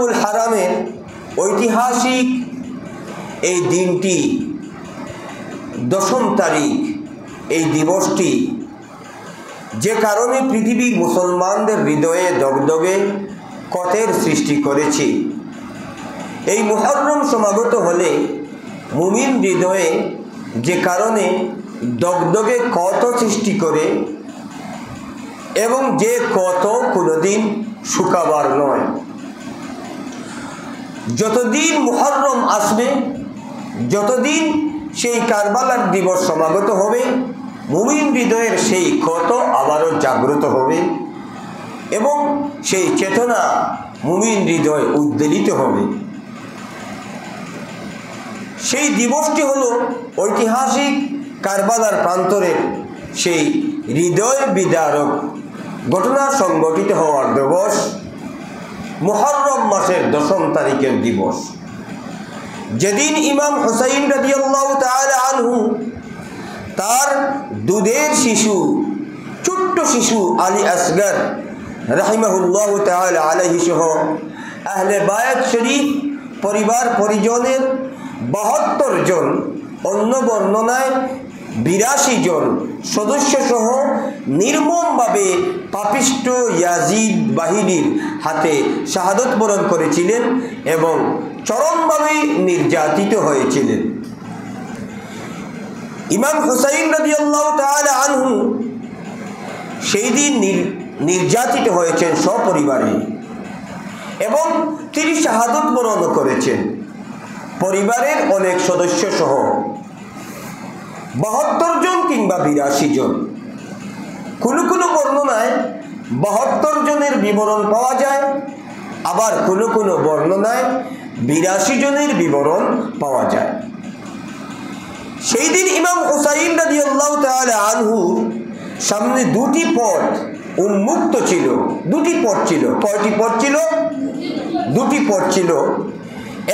হারামের ঐতিহাসিক এই দিনটি 10ম তারিখ, এই দিবসটি যে কারণে পৃথিবীর মুসলমানদের হৃদয়ে দগদগে ক্ষতের সৃষ্টি করেছে। এই মুহররম সমাগত হলে মুমিন হৃদয়ে যে কারণে দগদগে ক্ষত সৃষ্টি করে এবং যে ক্ষত কোনোদিন শুকাবার নয়। যতদিন মুহররম আসবে, যতদিন সেই কারবালার দিবস সমাগত হবে, মুমিন হৃদয়ের সেই ক্ষত আবারও জাগ্রত হবে এবং সেই চেতনা মুমিন হৃদয় উদ্বেলিত হবে। সেই দিবসটি হলো ঐতিহাসিক কারবালার প্রান্তরের সেই হৃদয় বিদারক ঘটনা সংঘটিত হওয়ার দিবস, মুহররম মাসের 10ম তারিখের দিবস, যেদিন ইমাম হুসাইন রাদিয়াল্লাহু তাআলা আনহু তার দুধের শিশু, ছোট্ট শিশু আলী আসগর রাহিমাহুল্লাহু তাআলা আলাইহি সহ আহলে বায়াত শরীফ পরিবার পরিজনের 72 জন, অন্য বর্ণনায় 82 জন সদস্য সহ নির্মমভাবে পাপিষ্ট ইয়াজিদ বাহিনীর হাতে শাহাদত বরণ করেছিলেন এবং চরমভাবে নির্যাতিত হয়েছিলেন। ইমাম হুসাইন রাদিয়াল্লাহু তাআলা আনহু সেই দিন নির্যাতিত হয়েছেন সপরিবারে এবং তিনি শাহাদত বরণ করেছেন পরিবারের অনেক সদস্য সহ 72 জন কিংবা 82 জন। কোনো কোনো বর্ণনায় 72 জনের বিবরণ পাওয়া যায়, আবার কোনো কোনো বর্ণনায় 82 জনের বিবরণ পাওয়া যায়। সেই দিন ইমাম হুসাইন রাদিয়াল্লাহু তাআলা আনহুর সামনে দুটি পথ উন্মুক্ত ছিল। দুটি পথ ছিল। কয়টি পথ ছিল? দুটি পথ ছিল।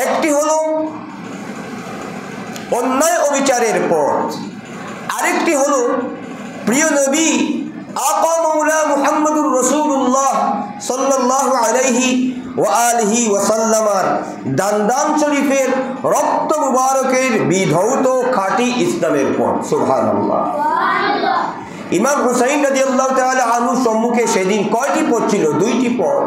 একটি হলো অন্যায় অবিচারের পথ, আরেকটি হলো প্রিয় নবী আকা মাওলা মুহাম্মদুর রাসূলুল্লাহ সাল্লাল্লাহু আলাইহি ওয়া আলিহি ওয়া সাল্লামার দান্দান শরীফের রক্ত মুবারকের বিধৌত খাঁটি ইসলামের পথ। সুবহানাল্লাহ। ইমাম হুসাইন রাদিয়াল্লাহু তাআলা আনহুর সম্মুখে সেদিন কয়টি পথ ছিল? দুইটি পথ।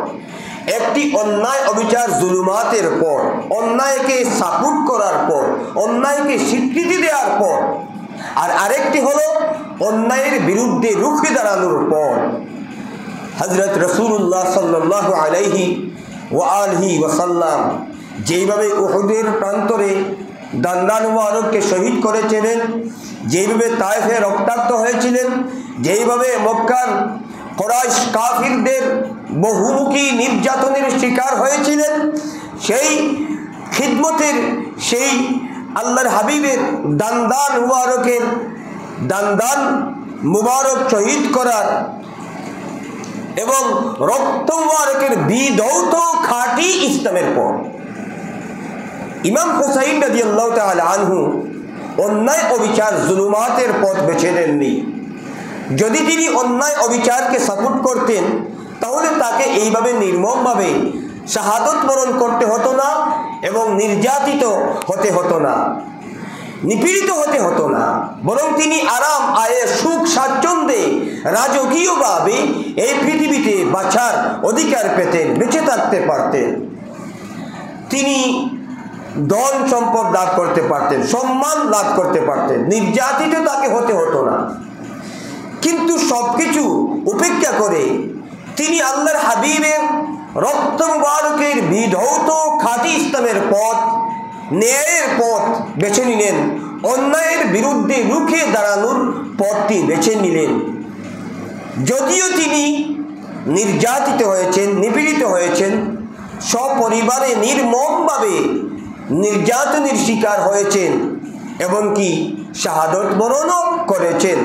একটি অন্যায় অবিচার জুলুমাতের পথ, অন্যায়কে সাপোর্ট করার পথ, অন্যায়কে স্বীকৃতি দেওয়ার পথ, আর আরেকটি হলো অন্যায়ের বিরুদ্ধে রুখে দাঁড়ানোর পথ। হযরত রাসূলুল্লাহ সাল্লাল্লাহু আলাইহি ওয়া আলিহি ওয়া সাল্লাম যেইভাবে উহুদের প্রান্তরে দান্দান মুবারককে শহীদ করেছিলেন, যেইভাবে তায়েফে রক্তাক্ত হয়েছিলেন, যেইভাবে মক্কার কুরাইশ কাফিরদের বহুমুখী নির্যাতনের শিকার হয়েছিলেন, সেই খিদমতের, সেই আল্লাহর হাবিবের দান্দান মুবারক শহীদ করার এবং রক্ত মুবারকের বিধৌত খাঁটি ইসলামের পথ। ইমাম হুসাইন রাদিয়াল্লাহু তাআলা আনহু অন্যায় অবিচার জুলুমাতের পথ বেছে নেননি। যদি তিনি অন্যায় অবিচারকে সাপোর্ট করতেন তাহলে তাকে এইভাবে নির্মমভাবে শাহাদত বরণ করতে হতো না এবং নির্যাতিত হতে হতো না, নিপীড়িত হতে হতো না, বরং তিনি আরাম আয়ে সুখ স্বাচ্ছন্দ্যে রাজকীয়ভাবে এই পৃথিবীতে বাঁচার অধিকার পেতেন, বেঁচে থাকতে পারতেন। তিনি ধন সম্পদ লাভ করতে পারতেন, সম্মান লাভ করতে পারতেন, নির্যাতিত তাকে হতে হতো না। কিন্তু সবকিছু উপেক্ষা করে তিনি আল্লাহর হাবিবের রক্ত মুবারকের বিধৌত খাঁটি ইসলামের পথ, ন্যায়ের পথ বেছে নিলেন, অন্যায়ের বিরুদ্ধে রুখে দাঁড়ানোর পথটি বেছে নিলেন। যদিও তিনি নির্যাতিত হয়েছেন, নিপীড়িত হয়েছেন, সপরিবারে নির্মমভাবে নির্যাতনের শিকার হয়েছেন, এমনকি শাহাদত বরণও করেছেন,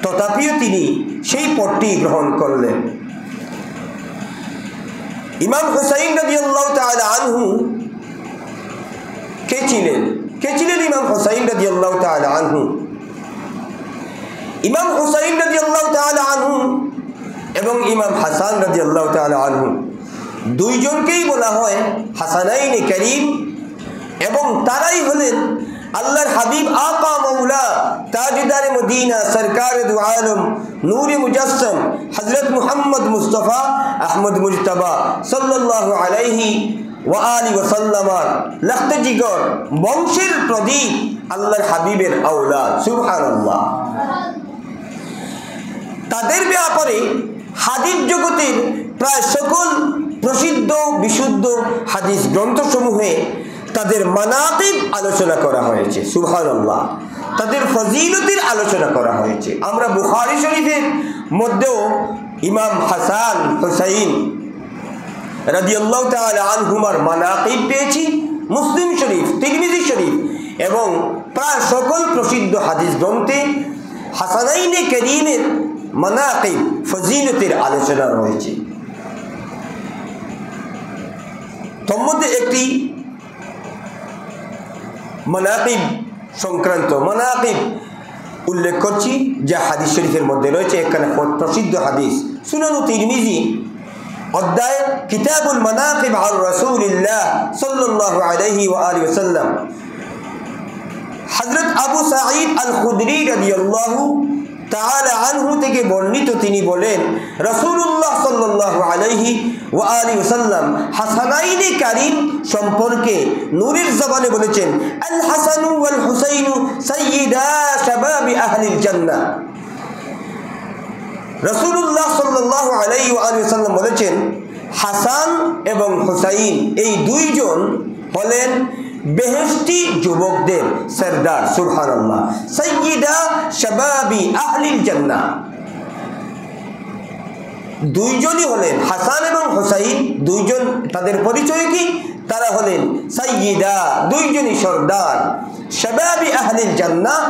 তথাপিও তিনি সেই পথটি গ্রহণ করলেন। ইমাম হুসাইন রাদিয়াল্লাহু তাআলা আনহু কে ছিলেন? কে ছিলেন ইমাম হুসাইন রাদিয়াল্লাহু তাআলা আনহু? ইমাম হুসাইন রাদিয়াল্লাহু তাআলা আনহু এবং ইমাম হাসান রাদিয়াল্লাহু তাআলা আনহু দুইজনকেই বলা হয় হাসানাইনে কারীম এবং তারাই হলেন আল্লাহর হাবিব আকা মাওলা তাজদারে মদিনা সরকারে দু আলম নূরে মুজাসসাম হযরত মুহাম্মদ মুস্তাফা আহমদ মুজতবা সাল্লাল্লাহু আলাইহি ওয়া আলিহি ওয়া সাল্লামার লখতে জিগর বংশের প্রদীপ আল্লাহর হাবিবের আওলাদ সুবহানাল্লাহ। তাদের ব্যাপারে হাদিস জগতের প্রায় সকল প্রসিদ্ধ বিশুদ্ধ হাদিস গ্রন্থসমূহে তাদের মানাকিব আলোচনা করা হয়েছে সুবহানাল্লাহ, তাদের ফজিলতের আলোচনা করা হয়েছে। আমরা বুখারী শরীফের মধ্যেও ইমাম হাসান হুসাইন রাদিয়াল্লাহু তাআলা আনহুমার মানাকিব পেয়েছি, মুসলিম শরীফ, তিরমিজি শরীফ এবং প্রায় সকল প্রসিদ্ধ হাদিস গ্রন্থে হাসানাইনে কারীমের মানাকিব ফজিলতের আলোচনা রয়েছে। তোর মধ্যে একটি মানাকিব সংক্রান্ত মানাকিব উল্লেখ করছি যা হাদিস শরীফের মধ্যে রয়েছে। এখানে প্রসিদ্ধ হাদিস সুনান তিরমিজি অধ্যায় কিতাবুল মানাকিব আর রাসূলিল্লাহ সাল্লাল্লাহু আলাইহি ওয়া আলিহি ওয়াসাল্লাম হযরত আবু সাঈদ আল খুদরি রাদিয়াল্লাহু তাআলা আনহু থেকে বর্ণিত, তিনি বলেন রাসূলুল্লাহ সাল্লাল্লাহু আলাইহি ওয়া আলিহি ওয়াসাল্লাম হাসানাইনে কারীম সম্পর্কে নূরের জবানে বলেছেন, আল হাসানু ওয়াল হুসাইনু সাইয়্যিদা শাবাবি আহলিল জান্নাহ। রাসূলুল্লাহ সাল্লাল্লাহু আলাইহি ওয়া আলিহি ওয়াসাল্লাম বলেছেন হাসান এবং হুসাইন এই দুইজন হলেন বেহেশতি যুবকদের সরদার সুবহানাল্লাহ, সাইয়্যিদা শাবাবি আহলিল জান্নাহ। দুইজনই হলেন হাসান এবং হুসাইন, দুইজন তাদের পরিচয় কি? তারা হলেন সাইয়্যিদা, দুইজনই সরদার, শাবাবি আহলিল জান্নাহ,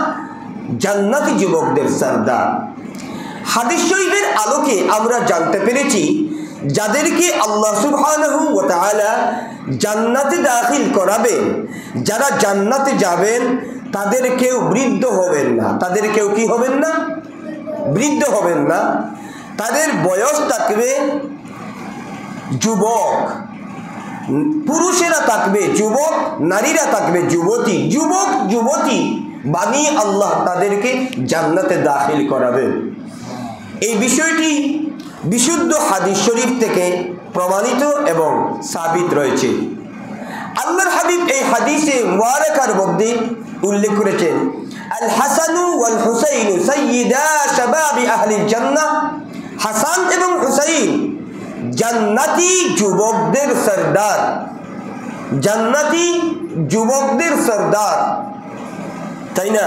জান্নাতি যুবকদের সরদার। হাদিস শরীফের আলোকে আমরা জানতে পেরেছি যাদেরকে আল্লাহ সুবহানাহু ওয়া তাআলা জান্নাতে দাখিল করাবেন, যারা জান্নাতে যাবেন তাদের কেউ বৃদ্ধ হবেন না, তাদের কেউ কি হবেন না? বৃদ্ধ হবেন না। তাদের বয়স থাকবে যুবক, পুরুষেরা থাকবে যুবক, নারীরা থাকবে যুবতী, যুবক যুবতী বানিয়ে আল্লাহ তাদেরকে জান্নাতে দাখিল করাবেন। এই বিষয়টি বিশুদ্ধ হাদিস শরীফ থেকে প্রমাণিত এবং সাবিত রয়েছে। আল্লাহর হাবিব এই হাদিসে মুবারাকার মধ্যে উল্লেখ করেছেন আল হাসানু ওয়াল হুসাইনু সাইয়্যিদা শাবাবি আহলিল জান্নাহ, হাসান এবং হুসাইন জান্নাতি যুবকদের সরদার, জান্নাতি যুবকদের সরদার, তাই না?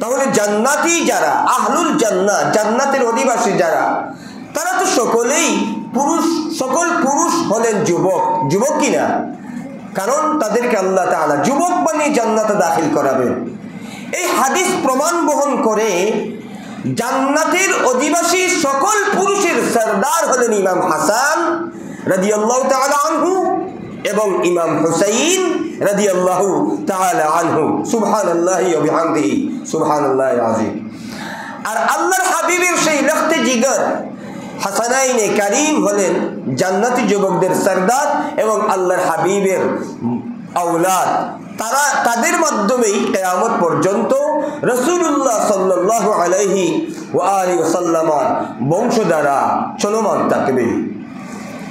তাহলে জান্নাতি যারা আহলুল জান্নাহ, জান্নাতের অধিবাসী যারা, তারা তো সকলেই পুরুষ, সকল পুরুষ হলেন যুবক, যুবক কিনা? কারণ তাদেরকে আল্লাহ তাআলা যুবক বানিয়ে জান্নাতে দাখিল করাবেন। এই হাদিস প্রমাণ বহন করে জান্নাতের অধিবাসী সকল পুরুষের সরদার হলেন ইমাম হাসান রাদিয়াল্লাহু তাআলা আনহু এবং ইমাম হুসাইন রাদিয়াল্লাহু তাআলা আনহু। সুবহানাল্লাহি ওয়া বিহামদিহি সুবহানাল্লাহিল আযীম। আর আল্লাহর হাবিবের সেই লখতে জিগর হাসানাইনে কারীম হলেন জান্নাতি যুবকদের সরদার এবং আল্লাহর হাবিবের আওলাদ। তারা তাদের মাধ্যমেই কিয়ামত পর্যন্ত রাসূলুল্লাহ সাল্লাল্লাহু আলাইহি ওয়া আলিহি ওয়াসাল্লামের বংশধারা চলমান থাকবে।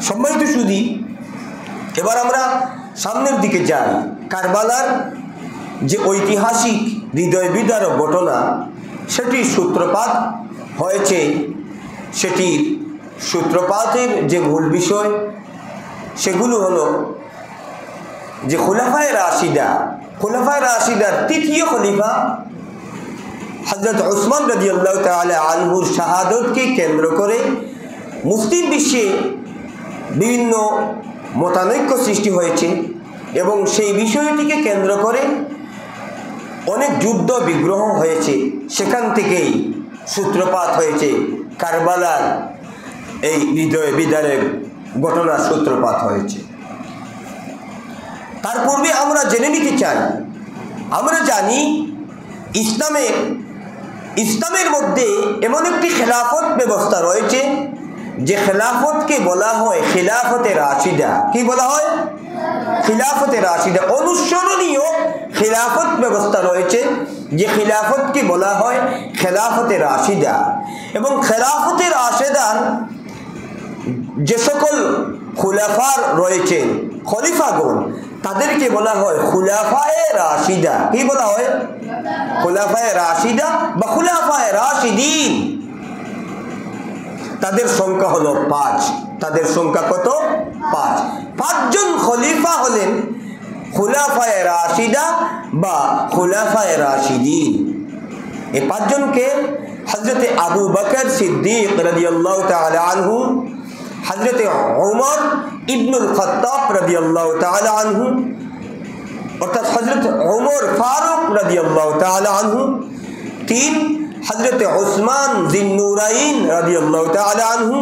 সম্মানিত সুধী, এবার আমরা সামনের দিকে যাই। কারবালার যে ঐতিহাসিক হৃদয় বিদারক ঘটনা, সেটির সূত্রপাত হয়েছে, সেটির সূত্রপাতের যে মূল বিষয় সেগুলো হলো যে খুলাফায়ে রাশিদা, খুলাফায়ে রাশিদার তৃতীয় খলিফা হযরত উসমান রাদিয়াল্লাহু তাআলা আনহুর শাহাদাতকে কেন্দ্র করে মুসলিম বিশ্বে বিভিন্ন মতানৈক্য সৃষ্টি হয়েছে এবং সেই বিষয়টিকে কেন্দ্র করে অনেক যুদ্ধ বিগ্রহ হয়েছে। সেখান থেকেই সূত্রপাত হয়েছে কারবালার এই হৃদয় বিদারের ঘটনার সূত্রপাত হয়েছে। তার পূর্বে আমরা জেনে নিতে চাই, আমরা জানি ইসলামের মধ্যে এমন একটি খেলাফত ব্যবস্থা রয়েছে যে খেলাফতকে বলা হয় খিলাফতে রাশিদা। কি বলা হয়? খিলাফতে রাশিদা। অনুসরণীয় খিলাফত ব্যবস্থা রয়েছে যে খিলাফতকে বলা হয় খেলাফতে রাশিদা। এবং খেলাফতে রাশিদার যে সকল খুলাফার রয়েছে, খলিফাগণ, তাদেরকে বলা হয় খুলাফায়ে রাশিদা। কি বলা হয়? খুলাফায়ে রাশিদা বা খুলাফায়ে রাশিদিন। তাদের সংখ্যা হলো 5। তাদের সংখ্যা কত? 5। 5 জন খলিফা হলেন খুলাফায়ে রাশিদা বা খুলাফায়ে রাশিদিন। এই 5 জনকে হযরতে আবু বকর সিদ্দিক রাদিয়াল্লাহু তাআলা আনহু, হযরতে ওমর ইবনুল খাত্তাব রাদিয়াল্লাহু তাআলা আনহু, অর্থাৎ হযরত ওমর ফারুক রাদিয়াল্লাহু তাআলা আনহু, 3 হযরতে উসমান জিন্নুরাইন রাদিয়াল্লাহু তাআলা আনহু,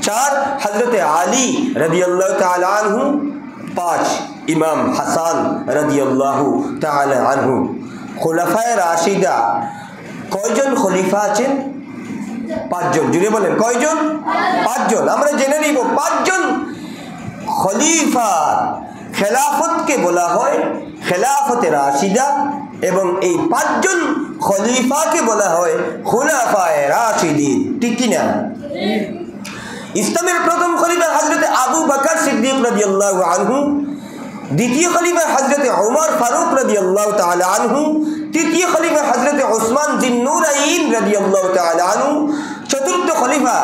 4 হযরতে আলী রাদিয়াল্লাহু তাআলা আনহু, 5 ইমাম হাসান রাদিয়াল্লাহু তাআলা আনহু। খুলাফায়ে রাশিদা কয়জন খলিফা আছেন? 5 জন। জুড়ে বলেন কয়জন? 5 জন। আমরা জেনে নিব 5 জন খলিফা খেলাফতকে বলা হয় খেলাফতে রাশিদা এবং এই 5 জন খলিফাকে বলা হয় খুলাফায়ে রাশিদিন। ঠিক কি না? ইসলামের প্রথম খলিফা হযরতে আবু বকর সিদ্দিক রাদিয়াল্লাহু আনহু, দ্বিতীয় খলিফা হযরতে ওমর ফারুক রাদিয়াল্লাহু তাআলা আনহু, তৃতীয় খলিফা হযরতে উসমান জিন্নুরাইন রাদিয়াল্লাহু তাআলা আনহু, চতুর্থ খলিফা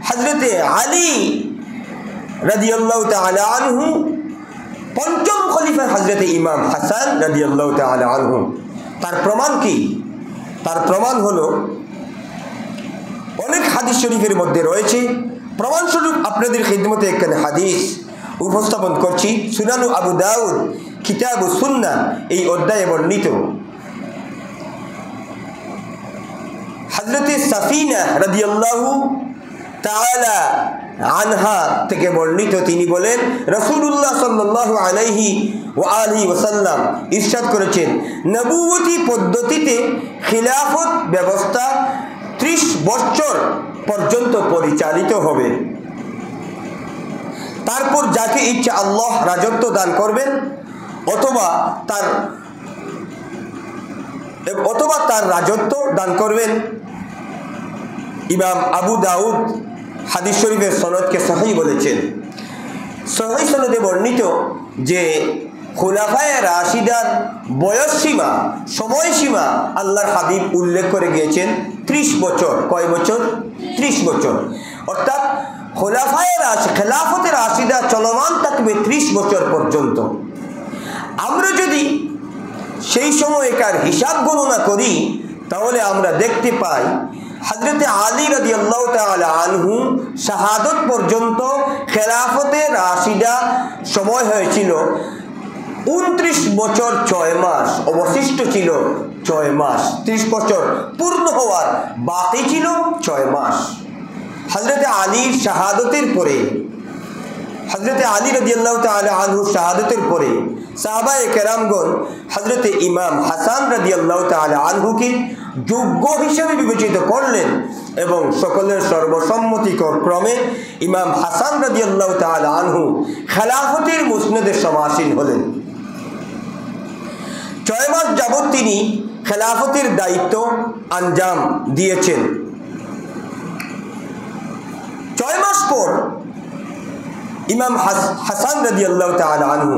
হযরতে আলী রাদিয়াল্লাহু তাআলা আনহু, পঞ্চম খলিফা হযরতে ইমাম হাসান রাদিয়াল্লাহু তাআলা আনহু। তার প্রমাণ কি? তার প্রমাণ হলো অনেক হাদিস শরীফের মধ্যে রয়েছে। প্রমাণস্বরূপ আপনাদের খিদমতে একখানে হাদিস উপস্থাপন করছি। সুনানু আবু দাউদ কিতাবুস সুন্নাহ এই অধ্যায়ে বর্ণিত হযরতে সাফিনা রাদিয়াল্লাহু তাআলা আনহা থেকে বর্ণিত, তিনি বলেন রাসূলুল্লাহ সাল্লাল্লাহু আলাইহি ওয়া আলিহি ওয়াসাল্লাম ইরশাদ করেছেন, নবুয়তি পদ্ধতিতে খিলাফত ব্যবস্থা 30 বছর পর্যন্ত পরিচালিত হবে। তারপর যাকে ইচ্ছা আল্লাহ রাজত্ব দান করবেন অথবা তার রাজত্ব দান করবেন। ইমাম আবু দাউদ হাদিস শরীফের সনদকে সহিহ বলেছেন। সহিহ সনদে বর্ণিত যে খুলাফায়ে রাশিদার বয়সসীমা, সময়সীমা আল্লাহর হাবিব উল্লেখ করে গিয়েছেন 30 বছর। কয় বছর? 30 বছর। অর্থাৎ খেলাফতে রাশিদা চলমান থাকবে 30 বছর পর্যন্ত। আমরা যদি সেই সময়কার হিসাব গণনা করি তাহলে আমরা দেখতে পাই হযরতে আলী রাদিয়াল্লাহু তাআলা আনহু শাহাদত পর্যন্ত খেলাফতে রাশিদা সময় হয়েছিল 29 বছর 6 মাস। অবশিষ্ট ছিল 6 মাস। 30 বছর পূর্ণ হওয়ার বাকি ছিল 6 মাস। হযরতে আলীর শাহাদতের পরে, হযরতে আলী রাদিয়াল্লাহু তাআলা আনহু শাহাদতের পরে সাহাবায়ে কেরামগণ হযরতে ইমাম হাসান রাদিয়াল্লাহু তাআলা আনহুকে যোগ্য হিসেবে বিবেচিত করলেন এবং সকলের সর্বসম্মতিক্রমে ইমাম হাসান রাদিয়াল্লাহু তাআলা আনহু খেলাফতের মুসনদে সমাসীন হলেন। 6 মাস যাবত তিনি খেলাফতের দায়িত্ব আঞ্জাম দিয়েছেন। 6 মাস পর ইমাম হাসান রাদিয়াল্লাহু তাআলা আনহু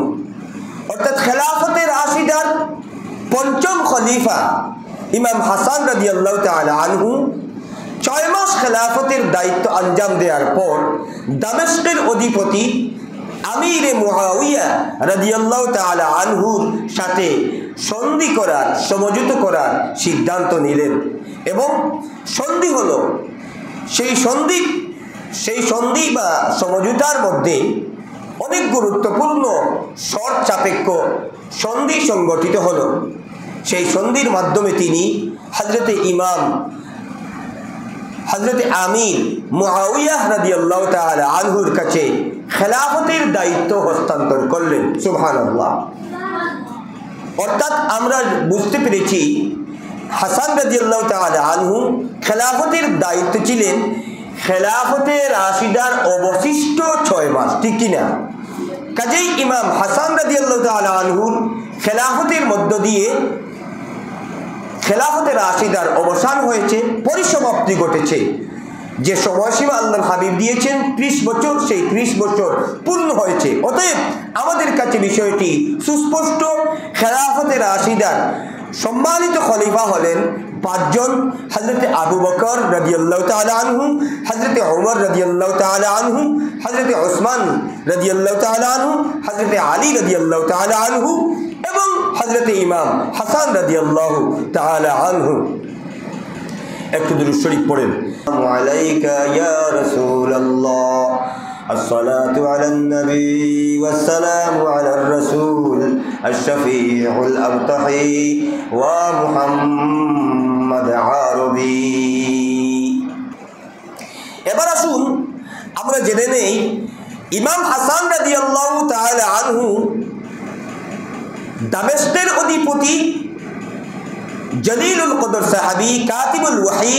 অর্থাৎ খেলাফতে রাশিদার পঞ্চম খলিফা ইমাম হাসান রাদিয়াল্লাহু তাআলা আনহু 6 মাস খেলাফতের দায়িত্ব আঞ্জাম দেওয়ার পর দামেস্কের অধিপতি আমিরে মুআবিয়া রাদিয়াল্লাহু তাআলা আনহুর সাথে সন্ধি করার, সমঝোতা করার সিদ্ধান্ত নিলেন। এবং সন্ধি হলো সেই সন্ধি বা সমঝোতার মধ্যে অনেক গুরুত্বপূর্ণ শর্ত সাপেক্ষ সন্ধি সংগঠিত হলো। সেই সন্ধির মাধ্যমে তিনি হযরতে আমির মুআবিয়া রাদিয়াল্লাহু তাআলা আনহুর কাছে খেলাফতের দায়িত্ব হস্তান্তর করলেন। সুবহানাল্লাহ। অর্থাৎ আমরা বুঝতে পেরেছি হাসান রাদিয়াল্লাহু তাআলা আনহু খেলাফতের দায়িত্ব ছিলেন খেলাফতে রাশিদার অবশিষ্ট 6 মাস, ঠিক কিনা? কাজেই ইমাম হাসান রাদিয়াল্লাহু তাআলা আনহুর খেলাফতের মধ্য দিয়ে খেলাফতে রাশিদার অবসান হয়েছে, পরিসমাপ্তি ঘটেছে। যে সময়সীমা আল্লাহর হাবিব দিয়েছেন 30 বছর, সেই 30 বছর পূর্ণ হয়েছে। অতএব আমাদের কাছে বিষয়টি সুস্পষ্ট। খেলাফতে রাশিদার সম্মানিত খলিফা হলেন 5 জন। হযরতে আবু বকর রাদিয়াল্লাহু তাআলা আনহু, হযরতে ওমর রাদিয়াল্লাহু তাআলা আনহু, হযরতে ওসমান রাদিয়াল্লাহু তাআলা আনহু, হযরতে আলী রাদিয়াল্লাহু তাআলা আনহু এবং হযরতে ইমাম হাসান রাদিয়াল্লাহু তাআলা আনহু। একটু দুরূদ শরীফ পড়েন। আলাইকা ইয়া রাসূলুল্লাহ, الصلاة على النبي والسلام على الرسول الشفيع الأبتحي ومحمد عربي। এবার আসুন আমরা জেনে নেই ইমাম হাসান রাদিয়াল্লাহু তাআলা আনহু দামেস্কের অধিপতি জলিলুল কদর সাহাবী কাতিবুল ওয়াহী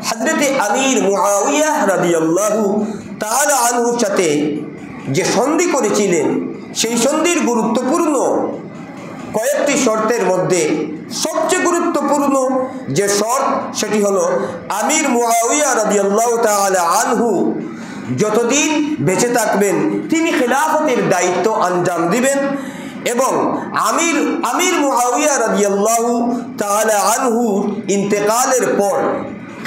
হযরতে আমির মুআবিয়া রাদিয়াল্লাহু তাআলা আনহুর সাথে যে সন্ধি করেছিলেন, সেই সন্ধির গুরুত্বপূর্ণ কয়েকটি শর্তের মধ্যে সবচেয়ে গুরুত্বপূর্ণ যে শর্ত, সেটি হলো আমির মুআবিয়া রাদিয়াল্লাহু তাআলা আনহু যতদিন বেঁচে থাকবেন তিনি খেলাফতের দায়িত্ব আঞ্জাম দিবেন এবং আমির মুআবিয়া রাদিয়াল্লাহু তাআলা আনহু ইন্তেকালের পর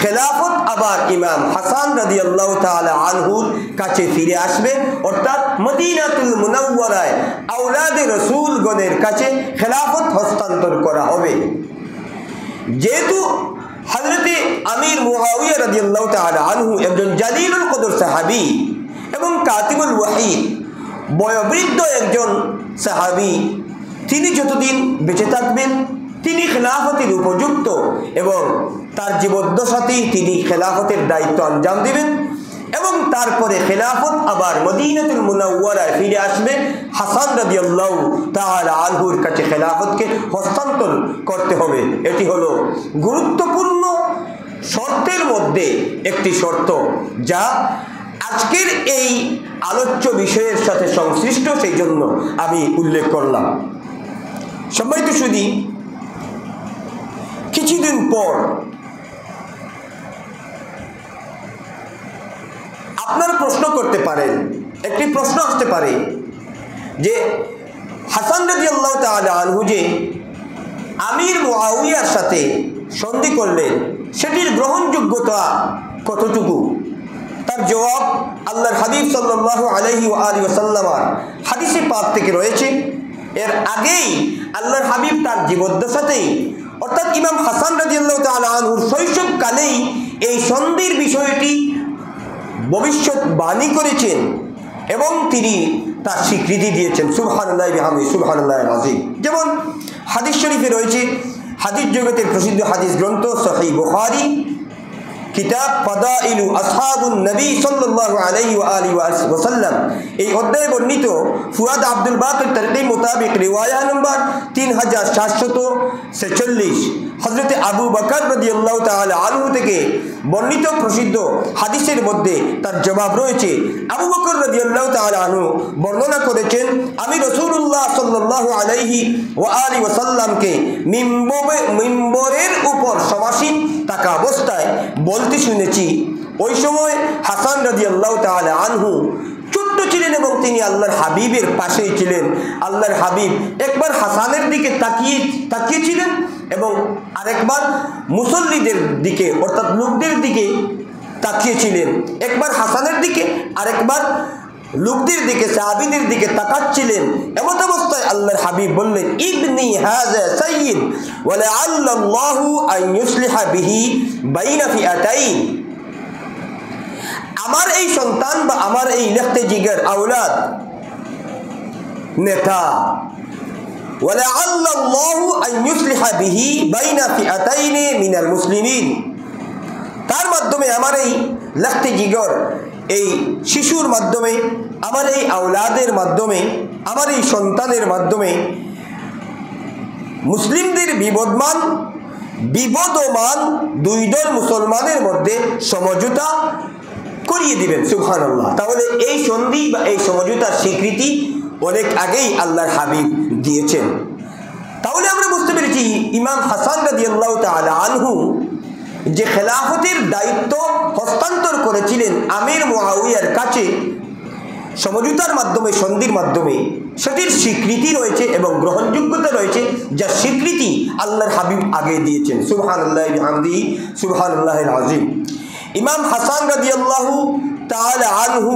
খেলাফত আবার ইমাম হাসান রাদিয়াল্লাহু তাআলা আনহুর কাছে ফিরে আসবে, অর্থাৎ মদিনাতুল মুনাওয়ারায় আওলাদে রাসূলগণের কাছে খেলাফত হস্তান্তর করা হবে। যেহেতু হযরতে আমির মুআবিয়া রাদিয়াল্লাহু তাআলা আনহু একজন জালিলুল কদর সাহাবী এবং কাতিবুল ওয়াহী বয়োবৃদ্ধ একজন সাহাবী, তিনি যতদিন বেঁচে থাকবেন তিনি খেলাফতের উপযুক্ত এবং তার জীবদ্দশাতেই তিনি খেলাফতের দায়িত্ব আঞ্জাম দিবেন এবং তারপরে খেলাফত আবার মদিনাতুল মুনাওয়ারায় ফিরে আসবে। হাসান রাদিয়াল্লাহু তাআলা আনহুর কাছে খেলাফতকে হস্তান্তর করতে হবে। এটি হলো গুরুত্বপূর্ণ শর্তের মধ্যে একটি শর্ত, যা আজকের এই আলোচ্য বিষয়ের সাথে সংশ্লিষ্ট, সেই জন্য আমি উল্লেখ করলাম। সম্মানিত সুধী, কিছুদিন পর আপনারা প্রশ্ন করতে পারেন, একটি প্রশ্ন আসতে পারে যে হাসান রাদিয়াল্লাহু তাআলা আনহু যে আমির মুআবিয়ার সাথে সন্ধি করলেন, সেটির গ্রহণযোগ্যতা কতটুকু? তার জবাব আল্লাহর হাবিব সাল্লাল্লাহু আলাইহি ওয়া আলিহি ওয়াসাল্লামের হাদিসে পাক থেকে রয়েছে। এর আগেই আল্লাহর হাবিব তার জীবদ্দশাতেই, অর্থাৎ ইমাম হাসান রাদিয়াল্লাহু তাআলা আনহুর শৈশবকালেই এই সন্ধির বিষয়টি ভবিষ্যৎবাণী করেছেন এবং তিনি তার স্বীকৃতি দিয়েছেন। সুবহানাল্লাহি বিহামদিহি সুবহানাল্লাহিল আযীম। যেমন হাদিস শরীফে রয়েছে, হাদিস জগতের প্রসিদ্ধ হাদিস গ্রন্থ সহিহ বুখারী কিতাব ফাদাইলু আসহাবুন নবী সাল্লাল্লাহু আলাইহি ওয়া আলিহি ওয়াসাল্লাম, এই অধ্যায়ে বর্ণিত ফুয়াদ আব্দুল বাকির তরকিব মোতাবেক রিওয়ায়া নম্বর 3746 হযরতে আবু বকর রাদিয়াল্লাহু তাআলা আনহু থেকে বর্ণিত প্রসিদ্ধ হাদিসের মধ্যে তার জবাব রয়েছে। আবু বকর রাদিয়াল্লাহু তাআলা আনহু বর্ণনা করেছেন, আমি রাসূলুল্লাহ সাল্লাল্লাহু আলাইহি ওয়া আলিহি ওয়াসাল্লামকে মিম্বরের উপর সমাসীন থাকা অবস্থায় বলতে শুনেছি। ওই সময় হাসান রাদিয়াল্লাহু তাআলা আনহু ছোট্ট ছিলেন এবং তিনি আল্লাহর হাবিবের পাশেই ছিলেন। আল্লাহর হাবিব একবার হাসানের দিকে তাকিয়েছিলেন এবং আরেকবার মুসল্লিদের দিকে, অর্থাৎ লোকদের দিকে তাকিয়েছিলেন। একবার হাসানের দিকে, আরেকবার লোকদের দিকে, সাহাবীদের দিকে তাকাচ্ছিলেন। এমন অবস্থায় আল্লাহর হাবিব বললেন, ইবনি হাযা সাইয়্যিদ ওয়া লাআল্লাহু আন ইউসলিহা বিহি বাইনা ফিআতাইন, আমার এই সন্তান বা আমার এই লেখতে জিগর আওলাদ নেতা, ওয়া লাআল্লাহু আন ইউসলিহা বিহি বাইনা ফিআতাইন মিনাল মুসলিমিন, তার মাধ্যমে আমার এই লেখতে জিগর এই শিশুর মাধ্যমে, আমার এই আওলাদের মাধ্যমে, আমার এই সন্তানের মাধ্যমে মুসলিমদের বিবদমান দুই দল মুসলমানের মধ্যে সমঝোতা করিয়ে দিবেন। সুবহানাল্লাহ। তাহলে এই সন্ধি বা এই সমঝোতার স্বীকৃতি অনেক আগেই আল্লাহর হাবিব দিয়েছেন। তাহলে আমরা বুঝতে পেরেছি ইমাম হাসান রাদিয়াল্লাহু তাআলা আনহু যে খেলাফতের দায়িত্ব হস্তান্তর করেছিলেন আমির মুআবিয়ার কাছে সমঝোতার মাধ্যমে, সন্ধির মাধ্যমে, সেটির স্বীকৃতি রয়েছে এবং গ্রহণযোগ্যতা রয়েছে, যার স্বীকৃতি আল্লাহর হাবিব আগে দিয়েছেন। সুবহানাল্লাহি বিহামদিহি সুবহানাল্লাহিল আযীম। ইমাম হাসান রাদিয়াল্লাহু তাআলা আনহু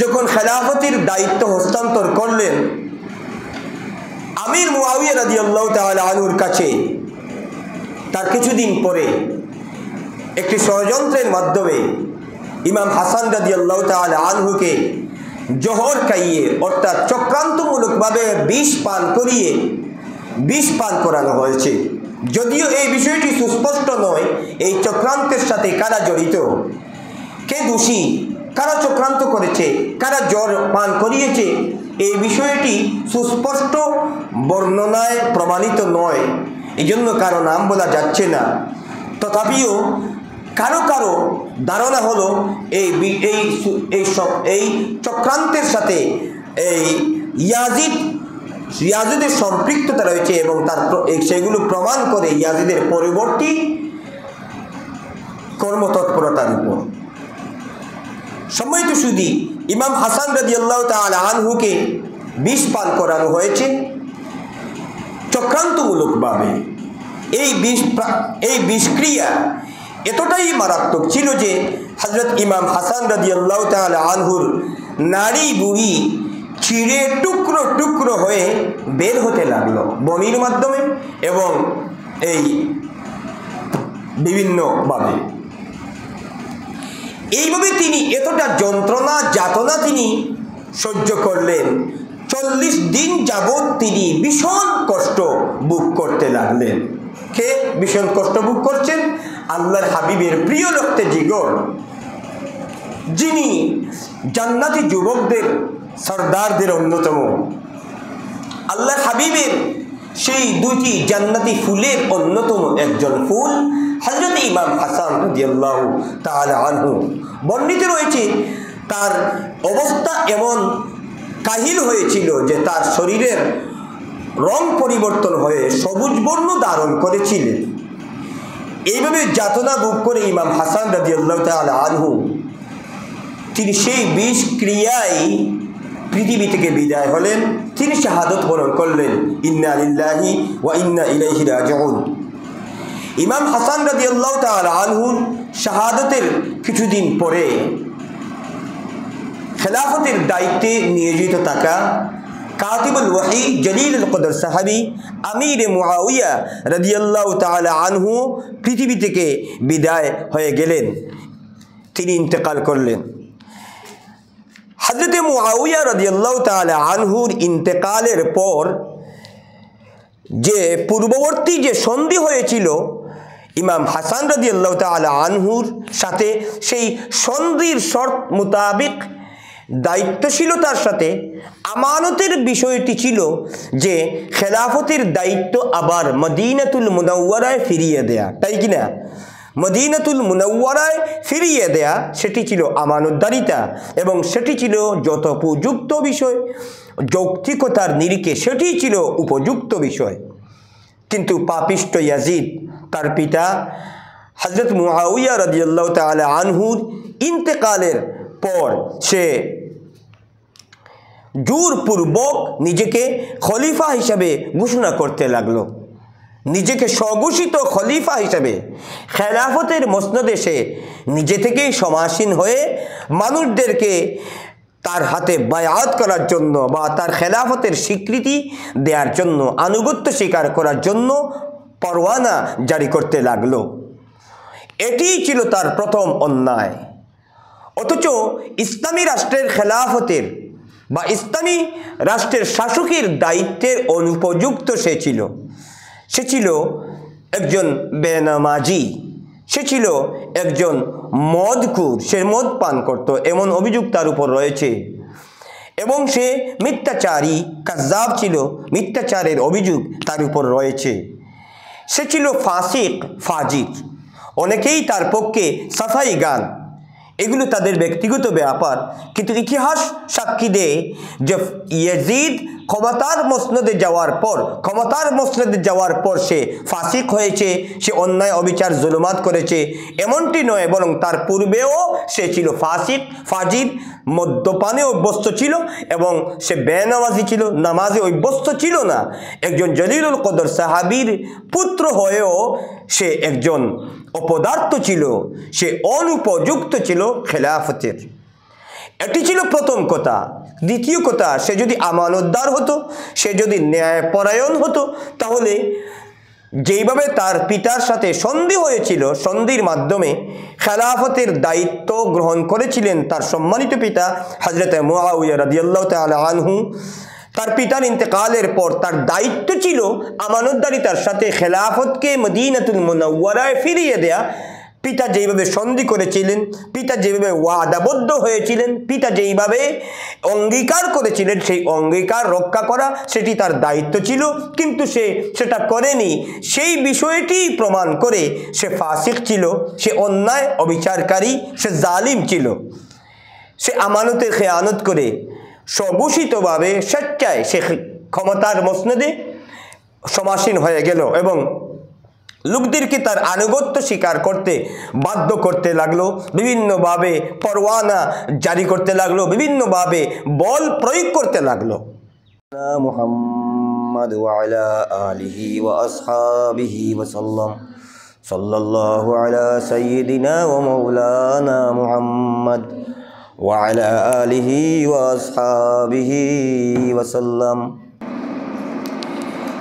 যখন খেলাফতের দায়িত্ব হস্তান্তর করলেন আমির মুআবিয়া রাদিয়াল্লাহু তাআলা আনহুর কাছে, তার কিছুদিন পরে একটি ষড়যন্ত্রের মাধ্যমে ইমাম হাসান রাদিয়াল্লাহু তাআলা আনহুকে জহর খাইয়ে, অর্থাৎ চক্রান্তমূলকভাবে বিষ পান করানো হয়েছে। যদিও এই বিষয়টি সুস্পষ্ট নয়, এই চক্রান্তের সাথে কারা জড়িত, কে দোষী, কারা চক্রান্ত করেছে, কারা জ্বর পান করিয়েছে, এই বিষয়টি সুস্পষ্ট বর্ণনায় প্রমাণিত নয়, এই জন্য কারো নাম বলা যাচ্ছে না। তথাপিও কারো কারো ধারণা হলো এই চক্রান্তের সাথে এই ইয়াজিদের সম্পৃক্ততা রয়েছে এবং তার সেগুলো প্রমাণ করে ইয়াজিদের পরবর্তী কর্মতৎপরতার উপর। সম্মানিত সুধী, ইমাম হাসান রাদিয়াল্লাহু তাআলা আনহুকে বিষ পান করানো হয়েছে চক্রান্তমূলকভাবে। এই বিষক্রিয়া এতটাই মারাত্মক ছিল যে হযরত ইমাম হাসান রাদিয়াল্লাহু তাআলা আনহুর নাড়ি বুড়ি ছিঁড়ে টুকরো টুকরো হয়ে বের হতে লাগলো বমির মাধ্যমে এবং এই বিভিন্নভাবে। এইভাবে তিনি এতটা যন্ত্রণা যাতনা তিনি সহ্য করলেন। 40 দিন যাবৎ তিনি ভীষণ কষ্ট ভোগ করতে লাগলেন। কে ভীষণ কষ্ট ভোগ করছেন? আল্লাহর হাবিবের প্রিয় রক্তে জিগর, যিনি জান্নাতি যুবকদের সরদারদের অন্যতম, আল্লাহর হাবিবের সেই দুটি জান্নাতি ফুলের অন্যতম একজন ফুল হযরত ইমাম হাসান রাদিয়াল্লাহু তাআলা আনহু। বর্ণিত রয়েছে তার অবস্থা এমন কাহিল হয়েছিল যে তার শরীরের রং পরিবর্তন হয়ে সবুজ বর্ণ ধারণ করেছিলেন। এইভাবে যাতনা ভোগ করে ইমাম হাসান রাদিয়াল্লাহু তাআলা আনহু তিনি সেই বিষ ক্রিয়ায় পৃথিবী থেকে বিদায় হলেন। তিনি শাহাদত বরণ করলেন। ইন্না লিল্লাহি ওয়া ইন্না ইলাইহি রাজিউন। ইমাম হাসান রাদিয়াল্লাহু তাআলা আনহুর শাহাদতের কিছুদিন পরে খেলাফতের দায়িত্বে নিয়োজিত থাকা কাতিবুল ওয়াহি জলিলুল কদর সাহাবী আমির মুআবিয়া রাদিয়াল্লাহু তাআলা আনহু পৃথিবী থেকে বিদায় হয়ে গেলেন, তিনি ইন্তেকাল করলেন। হযরত মুআবিয়া রাদিয়াল্লাহু তাআলা আনহুর ইন্তেকালের পর যে পূর্ববর্তী যে সন্ধি হয়েছিল ইমাম হাসান রাদিয়াল্লাহু তাআলা আনহুর সাথে, সেই সন্ধির শর্ত মোতাবেক দায়িত্বশীলতার সাথে আমানতের বিষয়টি ছিল যে খেলাফতের দায়িত্ব আবার মদিনাতুল মুনাওয়ারায় ফিরিয়ে দেয়া, তাই কিনা? মদিনাতুল মুনাওয়ারায় ফিরিয়ে দেয়া, সেটি ছিল আমানতদারিতা এবং সেটি ছিল যথোপযুক্ত বিষয়, যৌক্তিকতার নিরিখে সেটি ছিল উপযুক্ত বিষয়। কিন্তু পাপিষ্ট ইয়াজিদ, তার পিতা হযরত মুআবিয়া রাদিয়াল্লাহু তাআলা আনহুর ইন্তেকালের পর সে জোরপূর্বক নিজেকে খলিফা হিসাবে ঘোষণা করতে লাগলো। নিজেকে স্বঘোষিত খলিফা হিসাবে খেলাফতের মসনদে সে নিজে থেকেই সমাসীন হয়ে মানুষদেরকে তার হাতে বায়াত করার জন্য বা তার খেলাফতের স্বীকৃতি দেওয়ার জন্য, আনুগত্য স্বীকার করার জন্য পরওয়ানা জারি করতে লাগলো। এটিই ছিল তার প্রথম অন্যায়। অথচ ইসলামী রাষ্ট্রের খেলাফতের বা ইসলামী রাষ্ট্রের শাসকের দায়িত্বের অনুপযুক্ত সে ছিল একজন বেনামাজি, সে ছিল একজন মদখোর, সে মদ পান করত এমন অভিযোগ তার উপর রয়েছে এবং সে মিথ্যাচারী কাযযাব ছিল, মিথ্যাচারের অভিযোগ তার উপর রয়েছে। সে ছিল ফাসিক ফাজির, অনেকেই তার পক্ষে সাফাই গান এগুলো তাদের ব্যক্তিগত ব্যাপার, কিন্তু ইতিহাস সাক্ষী দেয় যে ইয়াজিদ ক্ষমতার মসনদে যাওয়ার পর সে ফাসিক হয়েছে, সে অন্যায় অবিচার জুলুমাত করেছে এমনটি নয়, বরং তার পূর্বেও সে ছিল ফাসিক ফাজির, মদ্যপানে অভ্যস্ত ছিল এবং সে বেনামাজি ছিল, নামাজে অভ্যস্ত ছিল না। একজন জলিলুল কদর সাহাবীর পুত্র হয়েও সে একজন অপদার্থ ছিল, সে অনুপযুক্ত ছিল খেলাফতের। এটি ছিল প্রথম কথা। দ্বিতীয় কথা, সে যদি আমানতদার হতো, সে যদি ন্যায়পরায়ণ হতো, তাহলে যেইভাবে তার পিতার সাথে সন্ধি হয়েছিল, সন্ধির মাধ্যমে খেলাফতের দায়িত্ব গ্রহণ করেছিলেন তার সম্মানিত পিতা হযরত মুআবিয়া রাদিয়াল্লাহু তাআলা আনহু, তার পিতার ইন্তেকালের পর তার দায়িত্ব ছিল আমানতদারিতার সাথে খেলাফতকে মদিনাতুল মুনাওয়ারায় ফিরিয়ে দেয়া। পিতা যেইভাবে সন্ধি করেছিলেন, পিতা যেভাবে ওয়াদাবদ্ধ হয়েছিলেন, পিতা যেইভাবে অঙ্গীকার করেছিলেন, সেই অঙ্গীকার রক্ষা করা সেটি তার দায়িত্ব ছিল, কিন্তু সে সেটা করেনি। সেই বিষয়টি প্রমাণ করে সে ফাসিক ছিল, সে অন্যায় অবিচারকারী, সে জালিম ছিল। সে আমানতের খেয়ানত করে স্বঘোষিতভাবে স্বেচ্ছায় সে ক্ষমতার মসনদে সমাসীন হয়ে গেল এবং লোকদেরকে তার আনুগত্য স্বীকার করতে বাধ্য করতে লাগলো, বিভিন্নভাবে পরওয়ানা জারি করতে লাগলো, বিভিন্নভাবে বল প্রয়োগ করতে লাগলো। মুহাম্মদ ওয়া আলা আলিহি ওয়া আসহাবিহি ওয়া সাল্লাম, সাল্লাল্লাহু আলা সাইয়্যিদিনা ওয়া মাওলানা মুহাম্মদ ওয়া আলা আলিহি ওয়া আসহাবিহি ওয়া সাল্লাম।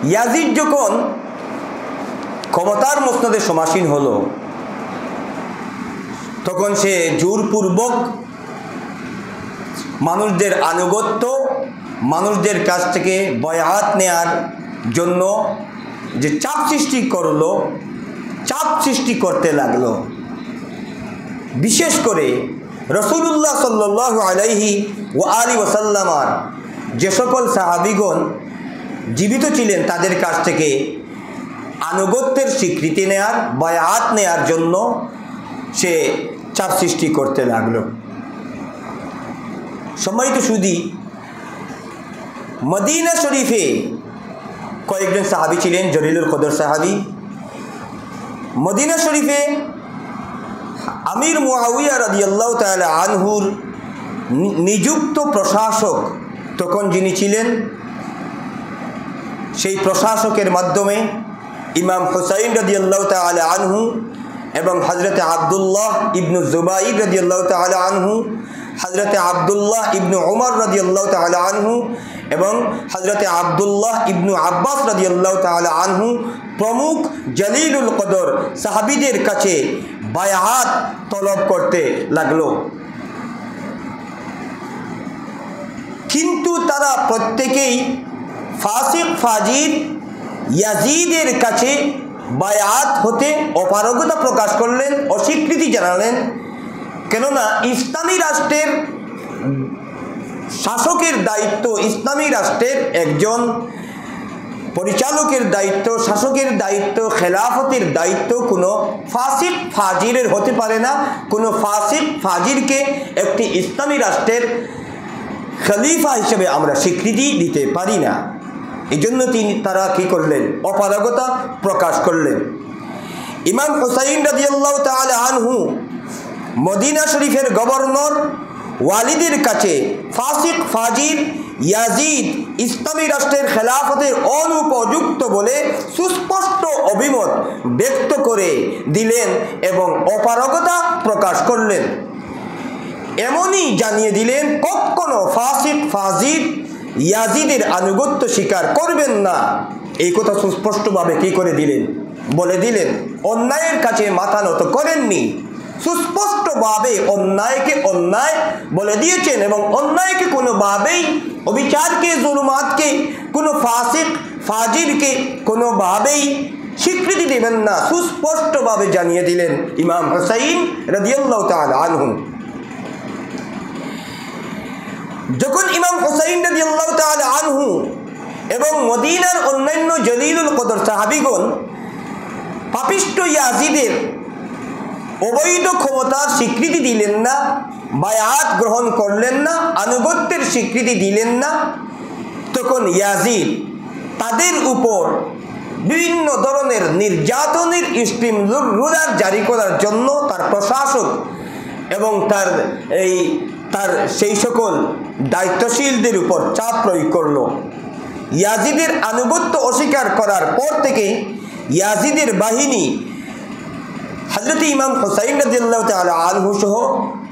ইয়াজিদ যখন ক্ষমতার মসনদে সমাসীন হলো, তখন সে জোরপূর্বক মানুষদের আনুগত্য, মানুষদের কাছ থেকে বয়াত নেয়ার জন্য যে চাপ সৃষ্টি করতে লাগলো। বিশেষ করে রাসূলুল্লাহ সাল্লাল্লাহু আলাইহি ওয়া আলিহি ওয়াসাল্লামার যে সকল সাহাবীগণ জীবিত ছিলেন, তাদের কাছ থেকে আনুগত্যের স্বীকৃতি নেয়ার, বায়াত নেয়ার জন্য সে চাপ সৃষ্টি করতে লাগলো। সম্মানিত সুধী, মদিনা শরীফে কয়েকজন সাহাবী ছিলেন, জলিলুল কদর সাহাবী। মদিনা শরীফে আমির মুআবিয়া রাদিয়াল্লাহু তাআলা আনহুর নিযুক্ত প্রশাসক তখন যিনি ছিলেন, সেই প্রশাসকের মাধ্যমে ইমাম হুসাইন রাদিয়াল্লাহু তাআলা আনহু এবং হযরতে আব্দুল্লাহ ইবনু জুবাইর রাদিয়াল্লাহু তাআলা আনহু, হযরতে আব্দুল্লাহ ইবনু উমর রাদিয়াল্লাহু তাআলা আনহু এবং হযরতে আব্দুল্লাহ ইবনু আব্বাস রাদিয়াল্লাহু তাআলা আনহু প্রমুখ জলিলুল কদর সাহাবীদের কাছে বায়াত তলব করতে লাগলো। কিন্তু তারা প্রত্যেকেই ফাসিক ফাজির ইয়াজিদের কাছে বায়াত হতে অপারগতা প্রকাশ করলেন, অস্বীকৃতি জানালেন। কেননা ইসলামী রাষ্ট্রের শাসকের দায়িত্ব, ইসলামী রাষ্ট্রের একজন পরিচালকের দায়িত্ব, শাসকের দায়িত্ব, খেলাফতের দায়িত্ব কোনো ফাসিক ফাজিরের হতে পারে না। কোনো ফাসিক ফাজিরকে একটি ইসলামী রাষ্ট্রের খলিফা হিসেবে আমরা স্বীকৃতি দিতে পারি না। এই জন্য তারা কি করলেন? অপারগতা প্রকাশ করলেন। ইমাম হুসাইন রাদিয়াল্লাহু তাআলা আনহু মদিনা শরীফের গভর্নর ওয়ালিদের কাছে ফাসিক ফাজির ইয়াজিদ ইসলামী রাষ্ট্রের খেলাফতের অনুপযুক্ত বলে সুস্পষ্ট অভিমত ব্যক্ত করে দিলেন এবং অপারগতা প্রকাশ করলেন। এমনই জানিয়ে দিলেন, কখনো ফাসিক ফাজির ইয়াজিদের আনুগত্য স্বীকার করবেন না। এই কথা সুস্পষ্টভাবে কি করে দিলেন? বলে দিলেন। অন্যায়ের কাছে মাথা নত করেননি, সুস্পষ্টভাবে অন্যায়কে অন্যায় বলে দিয়েছেন এবং অন্যায়কে কোনোভাবেই, অবিচারকে, জুলুমাতকে, কোনো ফাসিক ফাজিরকে কোনোভাবেই স্বীকৃতি দেবেন না, সুস্পষ্টভাবে জানিয়ে দিলেন ইমাম হুসাইন রাদিয়াল্লাহু তাআলা আনহু। যখন ইমাম হুসাইন রাদিয়াল্লাহু তাআলা আনহু এবং মদিনার অন্যান্য জলিলুল কদর সাহাবীগণ পাপিষ্ঠ ইয়াজিদের অবৈধ ক্ষমতার স্বীকৃতি দিলেন না, বায়াত গ্রহণ করলেন না, আনুগত্যের স্বীকৃতি দিলেন না, তখন ইয়াজিদ তাদের উপর বিভিন্ন ধরনের নির্যাতনের স্ট্রিম রুলার জারি করার জন্য তার প্রশাসক এবং তার সেই সকল দায়িত্বশীলদের উপর চাপ প্রয়োগ করল। ইয়াজিদের আনুগত্য অস্বীকার করার পর থেকে ইয়াজিদের বাহিনী হযরত ইমাম হুসাইন রাদিয়াল্লাহু তাআলা আনহু সহ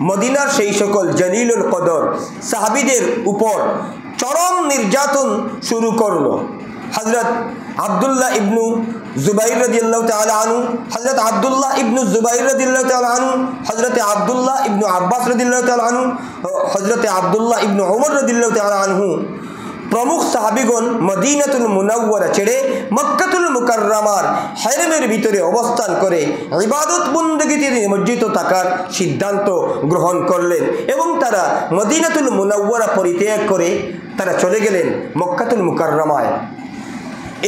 মদিনার সেই সকল জলিলুল কদর সাহাবীদের উপর চরম নির্যাতন শুরু করলো। হযরত আব্দুল্লাহ ইবনু জুবাইর রাদিয়াল্লাহু তাআলা আনহু, হযরত আব্দুল্লাহ ইবনু জুবাইর রাদিয়াল্লাহু তাআলা আনহু, হযরত আব্দুল্লাহ ইবনু আব্বাস রাদিয়াল্লাহু তাআলা আনহু, হযরত আব্দুল্লাহ ইবনু ওমর রাদিয়াল্লাহু তাআলা আনহু প্রমুখ সাহাবীগণ মদিনাতুল মুনাওয়ারা ছেড়ে মক্কাতুল মুকাররমার হেরেমের ভিতরে অবস্থান করে ইবাদত বন্দেগীতে নিমজ্জিত থাকার সিদ্ধান্ত গ্রহণ করলেন এবং তারা মদিনাতুল মুনাওয়ারা পরিত্যাগ করে তারা চলে গেলেন মক্কাতুল মুকাররমায়।